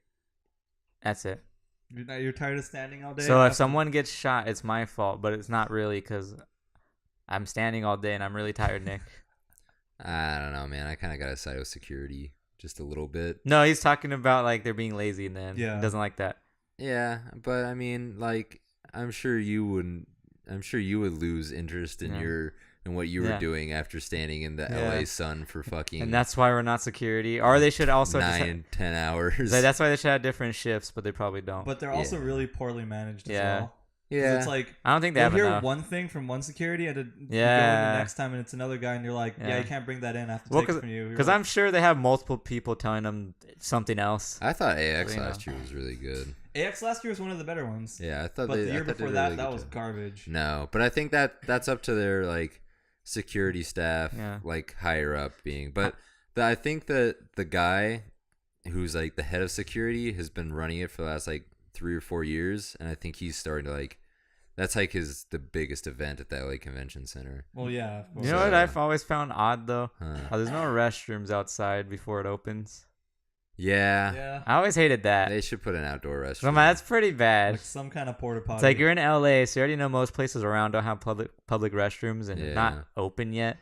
That's it. You're tired of standing all day? So if someone gets shot, it's my fault, but it's not really because I'm standing all day and I'm really tired, Nick. I don't know, man. I kind of got to side with security just a little bit. No, he's talking about like they're being lazy and then he doesn't like that. Yeah, but I mean, like, I'm sure you would lose interest in what you were doing after standing in the LA sun for fucking. And that's why we're not security. Or they should also 10 hours. That's why they should have different shifts, but they probably don't. But they're also really poorly managed as well. Yeah, it's like I don't think they have hear enough. one thing from one security, and you go in the next time, and it's another guy, and you're like, you can't bring that in. I have to take it from you. Because like, I'm sure they have multiple people telling them something else. I thought AX last year was really good. AX last year was one of the better ones. Yeah, I thought. But the year before that, that was garbage. No, but I think that's up to their like security staff, like higher up being. But I think that the guy who's like the head of security has been running it for the last like 3 or 4 years, and I think he's starting to like. That's like the biggest event at that LA Convention Center. Well, yeah. Of course. You know what I've always found odd though? There's no restrooms outside before it opens. Yeah. I always hated that. They should put an outdoor restroom. So, that's pretty bad. Like some kind of porta potty. It's like you're in LA, so you already know most places around don't have public restrooms and they're not open yet.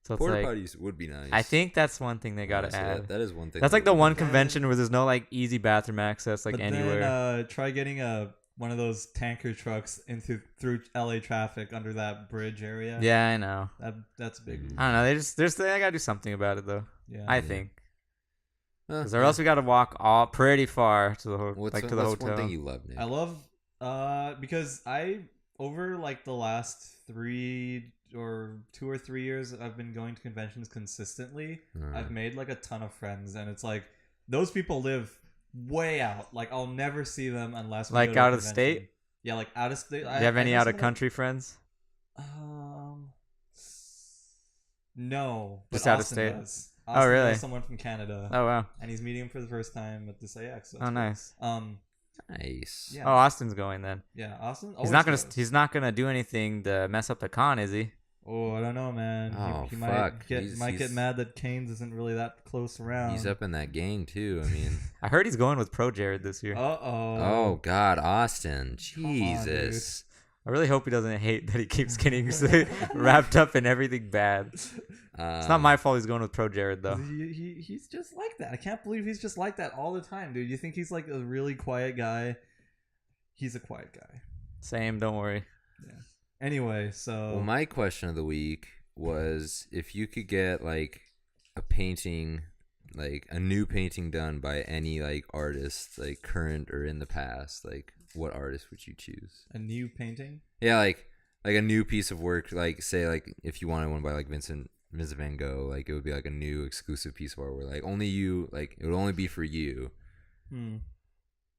So it's porta like, potties would be nice. I think that's one thing they gotta add. That is one thing. That's like the one convention where there's no like easy bathroom access like anywhere. Then, try getting one of those tanker trucks through LA traffic under that bridge area. Yeah, I know. That's big. I don't know. They gotta do something about it though. Yeah, I think. Or else we gotta walk pretty far to the to the hotel. What's one thing you love, Nick? I love because over like the last 2 or 3 years I've been going to conventions consistently. I've made like a ton of friends, and it's like those people live way out. Like I'll never see them unless we like go to out a of state. Yeah, like out of state. Do you have any out of country friends? No, just out of state. Does. Oh really? Someone from Canada. Oh wow. And he's meeting him for the first time at this AX. So oh nice. Nice. Yeah. Oh, Austin's going then. Yeah, Austin. He's not gonna do anything to mess up the con, is he? Oh, I don't know, man. Oh, he fuck. might get mad that Kane's isn't really that close around. He's up in that gang too. I mean, I heard he's going with Pro Jared this year. Oh God, Austin, Jesus. I really hope he doesn't hate that he keeps getting wrapped up in everything bad. It's not my fault he's going with Pro Jared though. He's just like that. I can't believe he's just like that all the time, dude. You think he's like a really quiet guy? He's a quiet guy. Same, don't worry. Yeah. Anyway, so well, my question of the week was if you could get like a painting, like a new painting done by any like artist, like current or in the past, like what artist would you choose? A new painting? Yeah, like a new piece of work, like say like if you wanted one by like Vincent Van Gogh, like it would be like a new exclusive piece of art where like only you, like it would only be for you. There's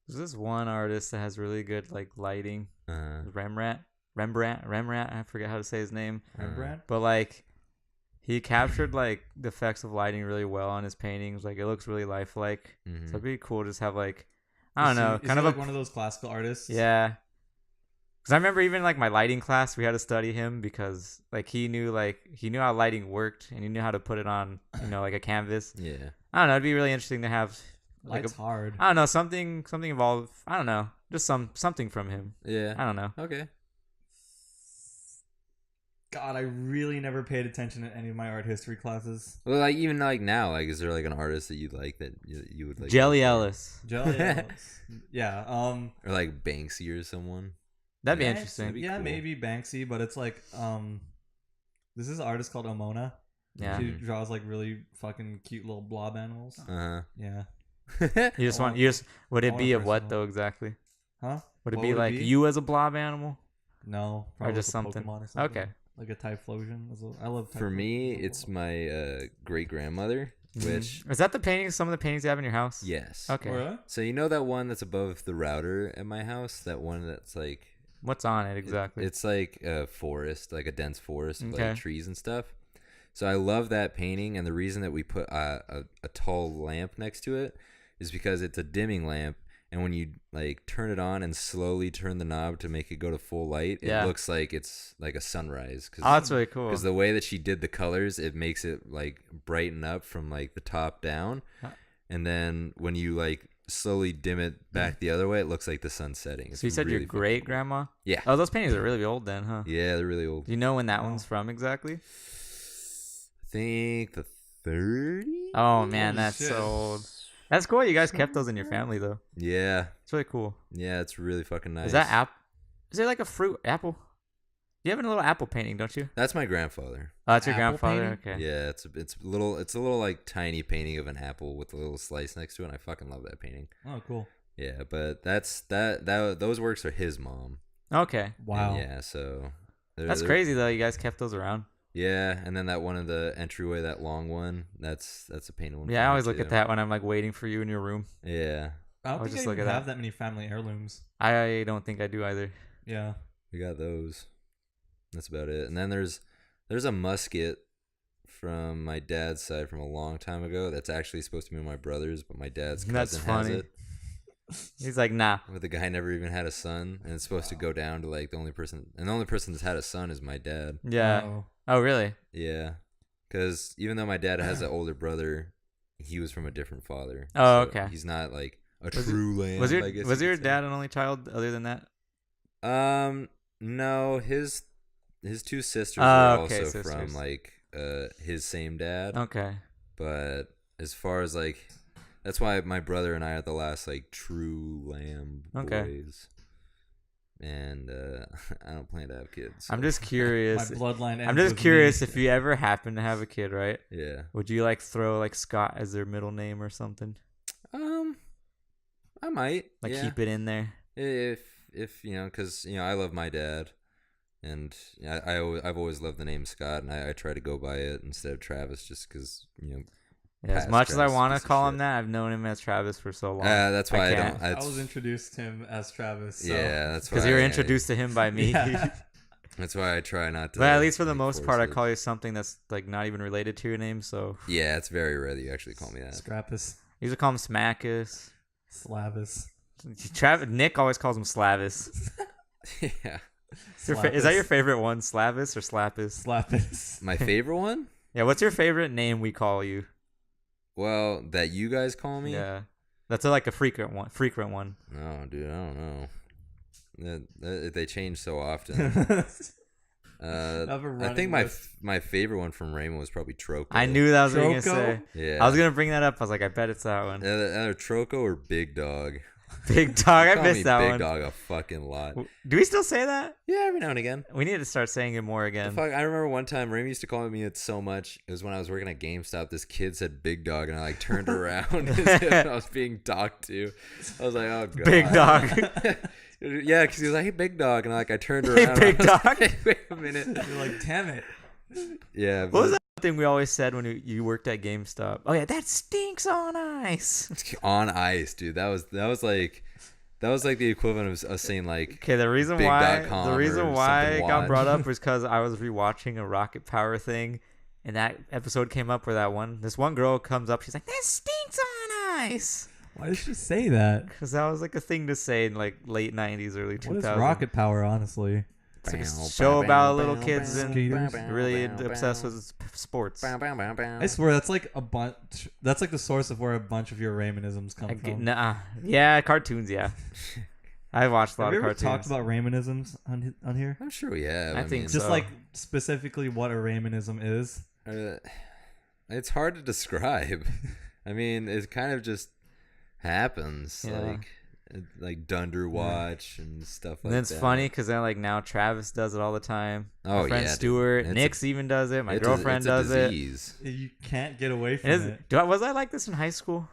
this one artist that has really good like lighting. Rembrandt. I forget how to say his name. Rembrandt. But like, he captured like the effects of lighting really well on his paintings. Like it looks really lifelike. So it'd be cool to just have like, I don't know, kind of like one of those classical artists. Yeah. Because I remember even like my lighting class, we had to study him because like he knew how lighting worked and he knew how to put it on, like a canvas. Yeah. I don't know. It'd be really interesting to have like Light's hard. I don't know, something involved. I don't know, just something from him. Yeah. I don't know. Okay. God, I really never paid attention in any of my art history classes. Well, like even like now, like is there like an artist that you like that you would like? Jelly Ellis. Jelly Ellis. Yeah. Or like Banksy or someone. That'd be Banksy, interesting. be yeah, cool. maybe Banksy, but it's like this is an artist called Omona. Yeah. She draws like really fucking cute little blob animals. Uh Yeah. huh. You just would I it want be a of what personal- though exactly? Huh? Would it What be like you as a blob animal? No. Or probably just a something? Pokemon or something. Okay. Like a Typhlosion. I love For me, Typhlosion. it's my great grandmother, which Is that the paintings? Some of the paintings you have in your house? yes. Okay. Really? So you know that one that's above the router at my house? That one that's like What's on it exactly? It's like a forest, like a dense forest with Okay. like trees and stuff. So I love that painting, and the reason that we put a tall lamp next to it is because it's a dimming lamp, and when you like turn it on and slowly turn the knob to make it go to full light, Yeah. it looks like it's like a sunrise. Oh, that's really cool. Because the way that she did the colors, it makes it like brighten up from like the top down, Huh. and then when you like slowly dim it back the other way, it looks like the sun setting. It's So you said really your fucking great cool. grandma? Yeah. Oh, those paintings are really old then, huh? Yeah, they're really old. Do you know when that Wow. one's from exactly? I think the 30s. Oh man, Holy that's shit. so old. That's cool. You guys kept those in your family though. Yeah, It's really cool. yeah, it's really fucking nice. Is that app? Is there like a fruit apple? You have a little apple painting, don't you? That's my grandfather. Oh, that's your Apple grandfather. painting? Okay. Yeah, it's a little like tiny painting of an apple with a little slice next to it. And I fucking love that painting. Oh, cool. Yeah, but that those works are his mom. Okay. Wow. And yeah, so That's crazy though. You guys kept those around. Yeah, and then that one in the entryway, that long one, that's a painted one. Yeah, I from her, always look too. at that when I'm like waiting for you in your room. Yeah, I don't I'll think just I look even at have that. that many family heirlooms. I don't think I do either. Yeah. we got those. That's about it. And then there's a musket from my dad's side from a long time ago. That's actually supposed to be my brother's, but my dad's That's cousin funny. has it. He's like, nah. But the guy never even had a son, and it's supposed to go down to like the only person that's had a son is my dad. Yeah. Oh. Oh, really? Yeah, because even though my dad has an older brother, he was from a different father. Oh, So okay. He's not like a Was it- true lamb. Was your I guess was you your could say. dad an only child other than that? No, his two sisters Oh, were okay, also from sisters. like his same dad. Okay. But as far as like, that's why my brother and I are the last like true lamb Okay. boys. And I don't plan to have kids. I'm so- just My curious. bloodline ends I'm just with me. curious if you ever happen to have a kid, right? Yeah. Would you like throw like Scott as their middle name or something? I might Like yeah. keep it in there. If you know, because you know I love my dad, and I've always loved the name Scott, and I try to go by it instead of Travis, just because you know. Yeah, as Past much as I Travis want piece to of call him shit. that, I've known him as Travis for so long. That's why I can't. don't. I was introduced to him as Travis. So. Yeah, that's why. Because you were I- introduced to him by me. Yeah. That's why I try not to. But at least for the like, most force part, I it. call you something that's like not even related to your name. So Yeah, it's very rare that you actually call me that. Scrappus. you usually call him Smackus. Slavis. Nick always calls him Slavis. Yeah. Is that your favorite one, Slavis or Slappus? Slappus. My favorite one? Yeah, what's your favorite name we call you? Well, that you guys call me? Yeah, that's like a frequent one. Frequent one. No, dude, I don't know. They change so often. Have a I running think my list. my favorite one from Raymond was probably Troco. I knew that was what you were gonna Troco? say. Yeah. I was gonna bring that up. I was like, I bet it's that one. Either Troco or Big Dog. Big dog. I Call me missed that Big one. Dog a fucking lot. Do we still say that? Yeah, every now and again. We need to start saying it more The again. fuck, I remember one time Raymond used to call me it so much. It was when I was working at GameStop. This kid said Big Dog, and I like turned around and I was being talked to. I was like, oh god, Big dog. Yeah, because he was like, hey, Big Dog, and like I turned Hey, around. Big and I was Dog. like, wait a minute. You're like, damn it. Yeah. What was that thing we always said when you worked at GameStop? Oh yeah, that stinks on ice. On ice, dude. That was like the equivalent of us saying like. Okay, the reason Big.com why or it something got watch. brought up was because I was rewatching a Rocket Power thing, and that episode came up where this one girl comes up. She's like, "That stinks on ice." Why did she say that? Because that was like a thing to say in like late 90s, early 2000s. What is rocket power, honestly? It's like a show about little kids and Skaters. really obsessed with sports. I swear that's like a bunch. That's like the source of where a bunch of your Raymonisms come from. Yeah, cartoons. Yeah, I watched a lot Have you of ever cartoons. talked about Raymonisms on here? I'm sure we have. I think mean, so. Just like specifically what a Raymonism is. It's hard to describe. I mean, it kind of just happens. Yeah. Like Dunder Watch and stuff like that. And then it's funny because then like now Travis does it all the time. Oh, My friend yeah, Stuart, dude. Nick's even does it. My girlfriend does it. You can't get away from It is, it. was I like this in high school?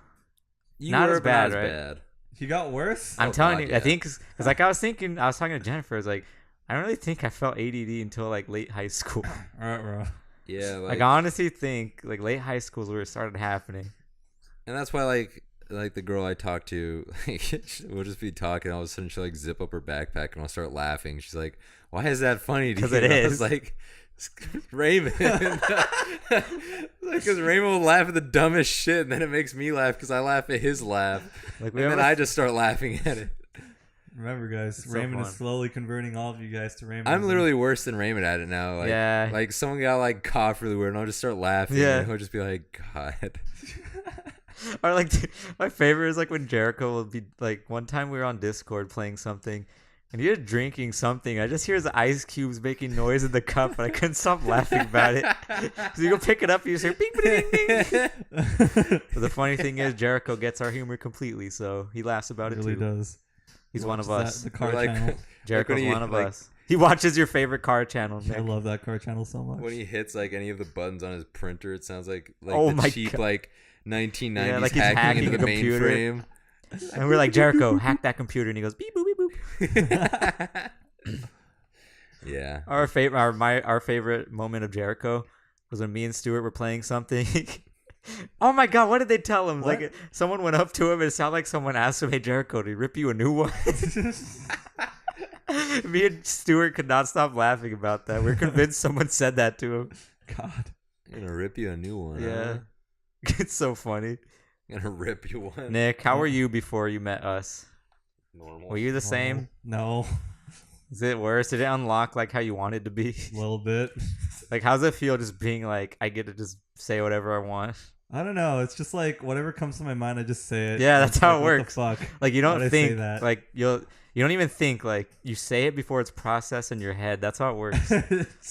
You Not were, as but bad, not right? bad. You got worse. I'm Oh, telling God, you, yeah. I think because like I was talking to Jennifer. I was like, I don't really think I felt ADD until like late high school. All right, bro. Yeah, Like I honestly think like late high school is where it started happening. and that's why like the girl I talk to, we'll just be talking. All of a sudden, she'll like zip up her backpack and I'll start laughing. She's like, "Why is that funny to you?" 'Cause it I was is. like, Raymond. Because Raymond will laugh at the dumbest shit, and then it makes me laugh because I laugh at his laugh, Like and then I just start laughing at it. Remember, guys, It's so Raymond fun. is slowly converting all of you guys to Raymond. I'm literally worse than Raymond at it now. Like, Yeah. Like someone got like cough really weird, and I'll just start laughing. Yeah. And he'll just be like, "God." Or like my favorite is like when Jericho will be like one time we were on Discord playing something and he was drinking something. I just hear his ice cubes making noise in the cup and I couldn't stop laughing about it. So you go pick it up and you say bing bing bing bing. But the funny thing is Jericho gets our humor completely, so he laughs about it really too. does. He's one of Watches us. The car Or, like, channel. Jericho's when he, one of like- us. He watches your favorite car channel, I Nick. love that car channel so much. When he hits like any of the buttons on his printer, it sounds like Oh the my cheap God. like 1990s Yeah, like he's hacking into hacking the a computer. mainframe. And we're like, Jericho, hack that computer, and he goes beep boop beep boop. Yeah. Our favorite moment of Jericho was when me and Stuart were playing something. Oh my God! What did they tell him? What? Like someone went up to him and it sounded like someone asked him, "Hey Jericho, did he rip you a new one?" Me and Stuart could not stop laughing about that. We're convinced someone said that to him. God. I'm gonna rip you a new one. Yeah, Huh? it's so funny. I'm gonna rip you one. Nick, how were you before you met us? Normal. Were you the same? No. Is it worse? Did it unlock like how you wanted to be? A little bit. Like, how's it feel just being like I get to just say whatever I want? I don't know. It's just like whatever comes to my mind, I just say it. Yeah, that's It's how like, it what works. the fuck? Like you Why'd don't I say think that? like you don't even think like you say it before it's processed in your head. That's how it works.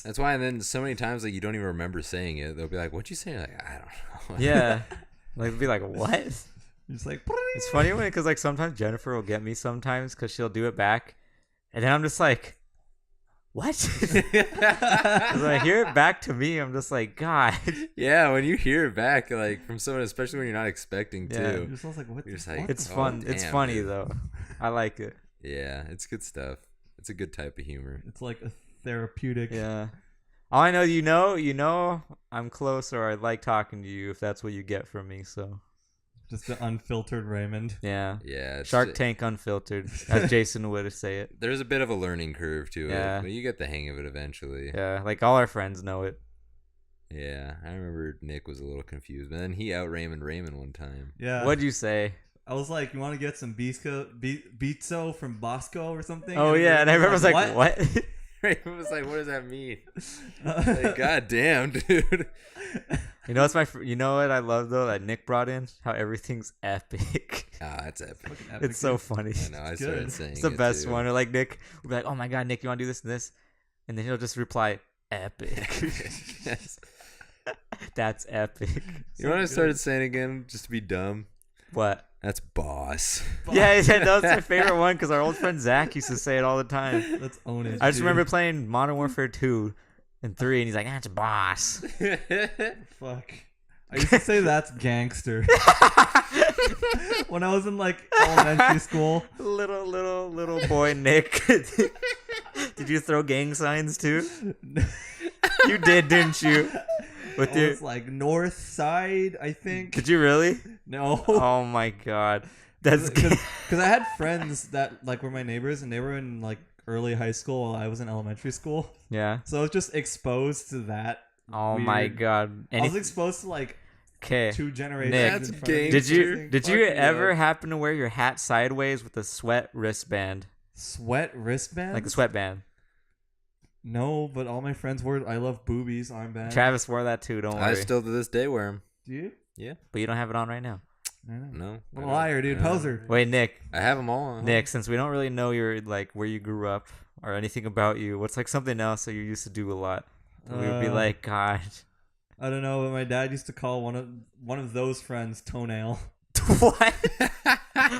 That's why. And then so many times like you don't even remember saying it. They'll be like, "What'd you say?" You're like, I don't know. Yeah, like it'll be like what? Just like It's funny when because like sometimes Jennifer will get me sometimes because she'll do it back, and then I'm just like, what? 'Cause when I hear it back to me, I'm just like, God. Yeah, when you hear it back, like from someone, especially when you're not expecting Yeah. to. You're just like, what? You're just the like, fuck? It's Oh, fun. It's damn, funny dude. though. I like it. Yeah, it's good stuff. It's a good type of humor. It's like a therapeutic. Yeah. All I know, you know, I'm close or I like talking to you if that's what you get from me. So Just the unfiltered Raymond. yeah. Yeah, it's Shark ju- Tank unfiltered, as Jason would say it. There's a bit of a learning curve to Yeah. it, but you get the hang of it eventually. Yeah, like all our friends know it. Yeah, I remember Nick was a little confused, but then he out Raymond one time. Yeah. What'd you say? I was like, you want to get some Beatzo from Bosco or something? Oh yeah, and I remember I was like, what? Raymond was like, "What does that mean?" Like, God damn, dude. You know, you know what I love though that Nick brought in how everything's epic. Ah, that's epic. It's so funny. I know. I It's started good. saying It's the it, best too. one. Or like Nick will be like, "Oh my God, Nick, you want to do this and this?" And then he'll just reply, "Epic." Yes. That's epic. You know what I started saying again, just to be dumb? What? That's boss. Yeah, that was my favorite one because our old friend Zach used to say it all the time. Let's own it. I just dude. remember playing Modern Warfare 2 and 3, and he's like, "That's boss." Fuck. I used to say that's gangster. When I was in like elementary school. little boy Nick. Did you throw gang signs too? You did, didn't you? With I your, was like north side, I think. did you really? No. Oh my God, that's Because I had friends that like were my neighbors and they were in like early high school while I was in elementary school. yeah. So I was just exposed to that. Oh my weird- God. I was exposed to like Okay. 2 generations. Nick, in That's front of me. gangster. Did you Fuck ever yeah. happen to wear your hat sideways with a sweat wristband, Sweat wristband? like a sweatband? No, but all my friends wore I love boobies armband. Travis wore that too. Don't worry. I still to this day wear them. Do you? Yeah. But you don't have it on right now. I know. No. I What a don't. liar, dude. I don't. Poser. Wait, Nick. I have them all. Nick, since we don't really know your like where you grew up or anything about you, what's like something else that you used to do a lot? And we would be like, God. I don't know, but my dad used to call one of those friends Toenail. What?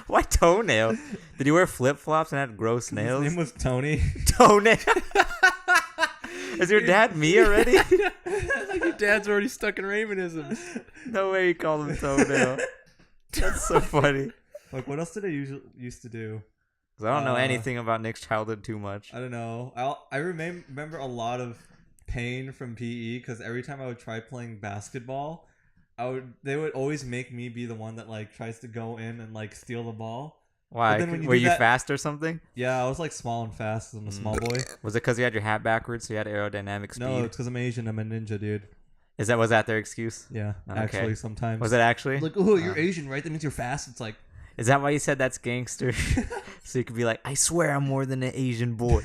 Why toenail? Did he wear flip flops and had gross His nails? name was Tony. Toenail. Is your dad me already? Like your dad's already stuck in Raymonism. No way you called him toenail. That's so funny. Like, what else did I used to do? 'Cause I don't know anything about Nick's childhood too much. I don't know. I remember a lot of pain from PE because every time I would try playing basketball, they would always make me be the one that like tries to go in and like steal the ball. Why? then when you Were do you that- fast or something? Yeah, I was like small and fast. I'm a small boy. Was it because you had your hat backwards, so you had aerodynamic speed? No, it's because I'm Asian. I'm a ninja, dude. Was that their excuse? Yeah, Okay. actually, sometimes. Was it actually? Like, oh, you're Asian, right? That means you're fast. It's like, Is that why you said that's gangster? So you could be like, I swear I'm more than an Asian boy.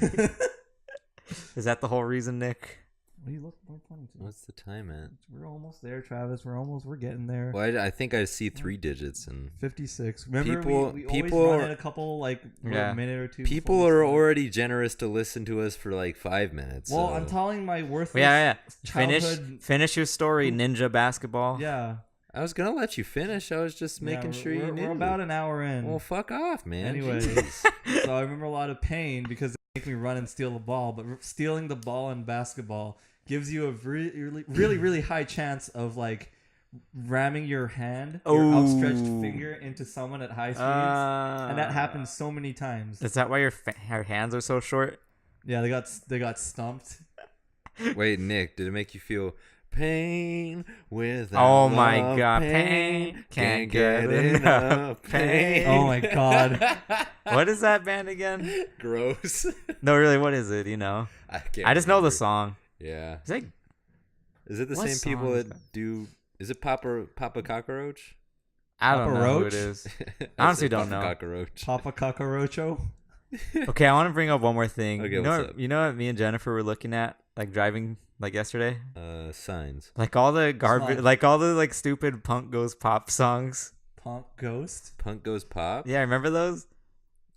Is that the whole reason, Nick? what are you looking for? What's the time at? We're almost there, Travis. We're getting there. Well, I think I see 3 digits and 56. Remember, People- we people always run are- in a couple like Yeah. a minute or two. people before we are start. already generous to listen to us for like 5 minutes. Well, so- I'm telling my worthless. Yeah. Childhood- Finish your story, ninja basketball. Yeah. I was gonna let you finish. I was just making sure you knew. We're about an hour in. Well, fuck off, man. Anyways, Jeez. so I remember a lot of pain because they make me run and steal the ball. But stealing the ball in basketball gives you a really high chance of like ramming your your outstretched finger into someone at high speeds, and that happens so many times. Is that why your hands are so short? Yeah, they got stumped. Wait, Nick, did it make you feel pain with? Oh my God, pain, can't get enough pain. Oh my god. What is that band again? Gross. No, really, what is it? You know, I can't. I just know the remember. song. Yeah. Is it? Is it the What same people song is that do? Is it Papa Cockroach? I don't Papa know who Roach? it is. I Honestly, said don't Papa know. Cockroach. Papa Cockroacho. Okay, I want to bring up one more thing. Okay, you know, what's up? you know what me and Jennifer were looking at, like driving, like yesterday, Signs. like all the garbage, Song. like all the like stupid punk goes pop songs. Punk Ghost. Punk goes pop. Yeah, remember those?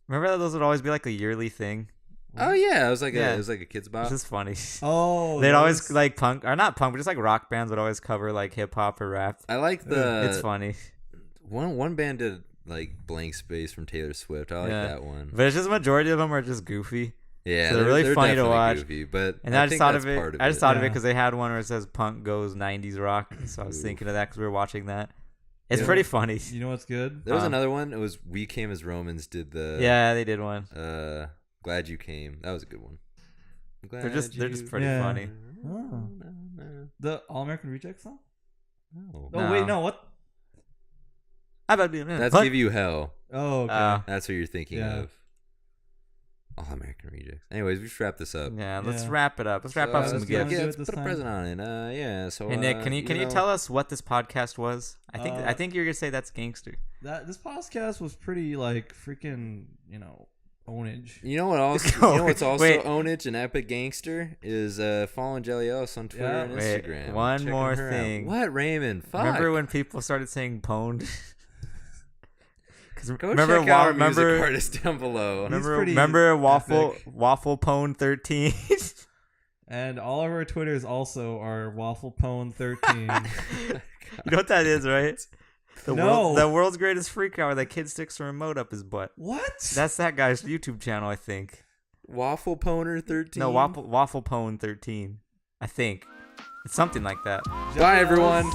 Remember that those would always be like a yearly thing. Oh yeah, it was like Yeah. it was like a kids It's bop. just funny. Oh, They'd always those- like punk or not punk, but just like rock bands would always cover like hip hop or rap. I like the It's funny, one band did like Blank Space from Taylor Swift. I like Yeah. that one. but it's just majority of them are just goofy. Yeah, So they're really funny to definitely watch. Goofy, but And I just think thought that's of it. part I just thought of it Yeah. because they had one where it says "Punk Goes '90s Rock," so I was Oof. thinking of that because we were watching that. It's Yeah. pretty funny. You know what's good? There was Huh. another one. It was We Came as Romans did the Yeah, they did one. Glad You Came. That was a good one. I'm glad They're just you- pretty Yeah. funny. Oh. The All American Reject song? No. Oh No. wait, no, what? That's Give You Hell. Oh, okay. That's what you're thinking Yeah. of. All American Rejects. Anyways, we should wrap this up. Yeah, let's Yeah. wrap it up. Let's wrap So, up some let's gifts. do it let's this put a time. present on it. Yeah. So Hey Nick, can you know, tell us what this podcast was? I Uh, think you're gonna say that's gangster. This podcast was pretty like freaking, ownage. You know what also? Go. You know what's also Wait. ownage and epic gangster is following Jelly Ellis on Twitter Yeah. and Wait, Instagram. one Checking more her out. thing. What, Raymond? Fuck. Remember when people started saying pwned? Go remember check out our remember music artist down below. remember, pretty remember waffle epic. waffle pwn 13. And all of our Twitters also are wafflepone13. You know what that is, right? No. The world's greatest freak out where that kid sticks a remote up his butt. What? That's that guy's YouTube channel, I think. Waffle Poner 13. No, waffle pwn 13. I think it's something like that. Bye, everyone.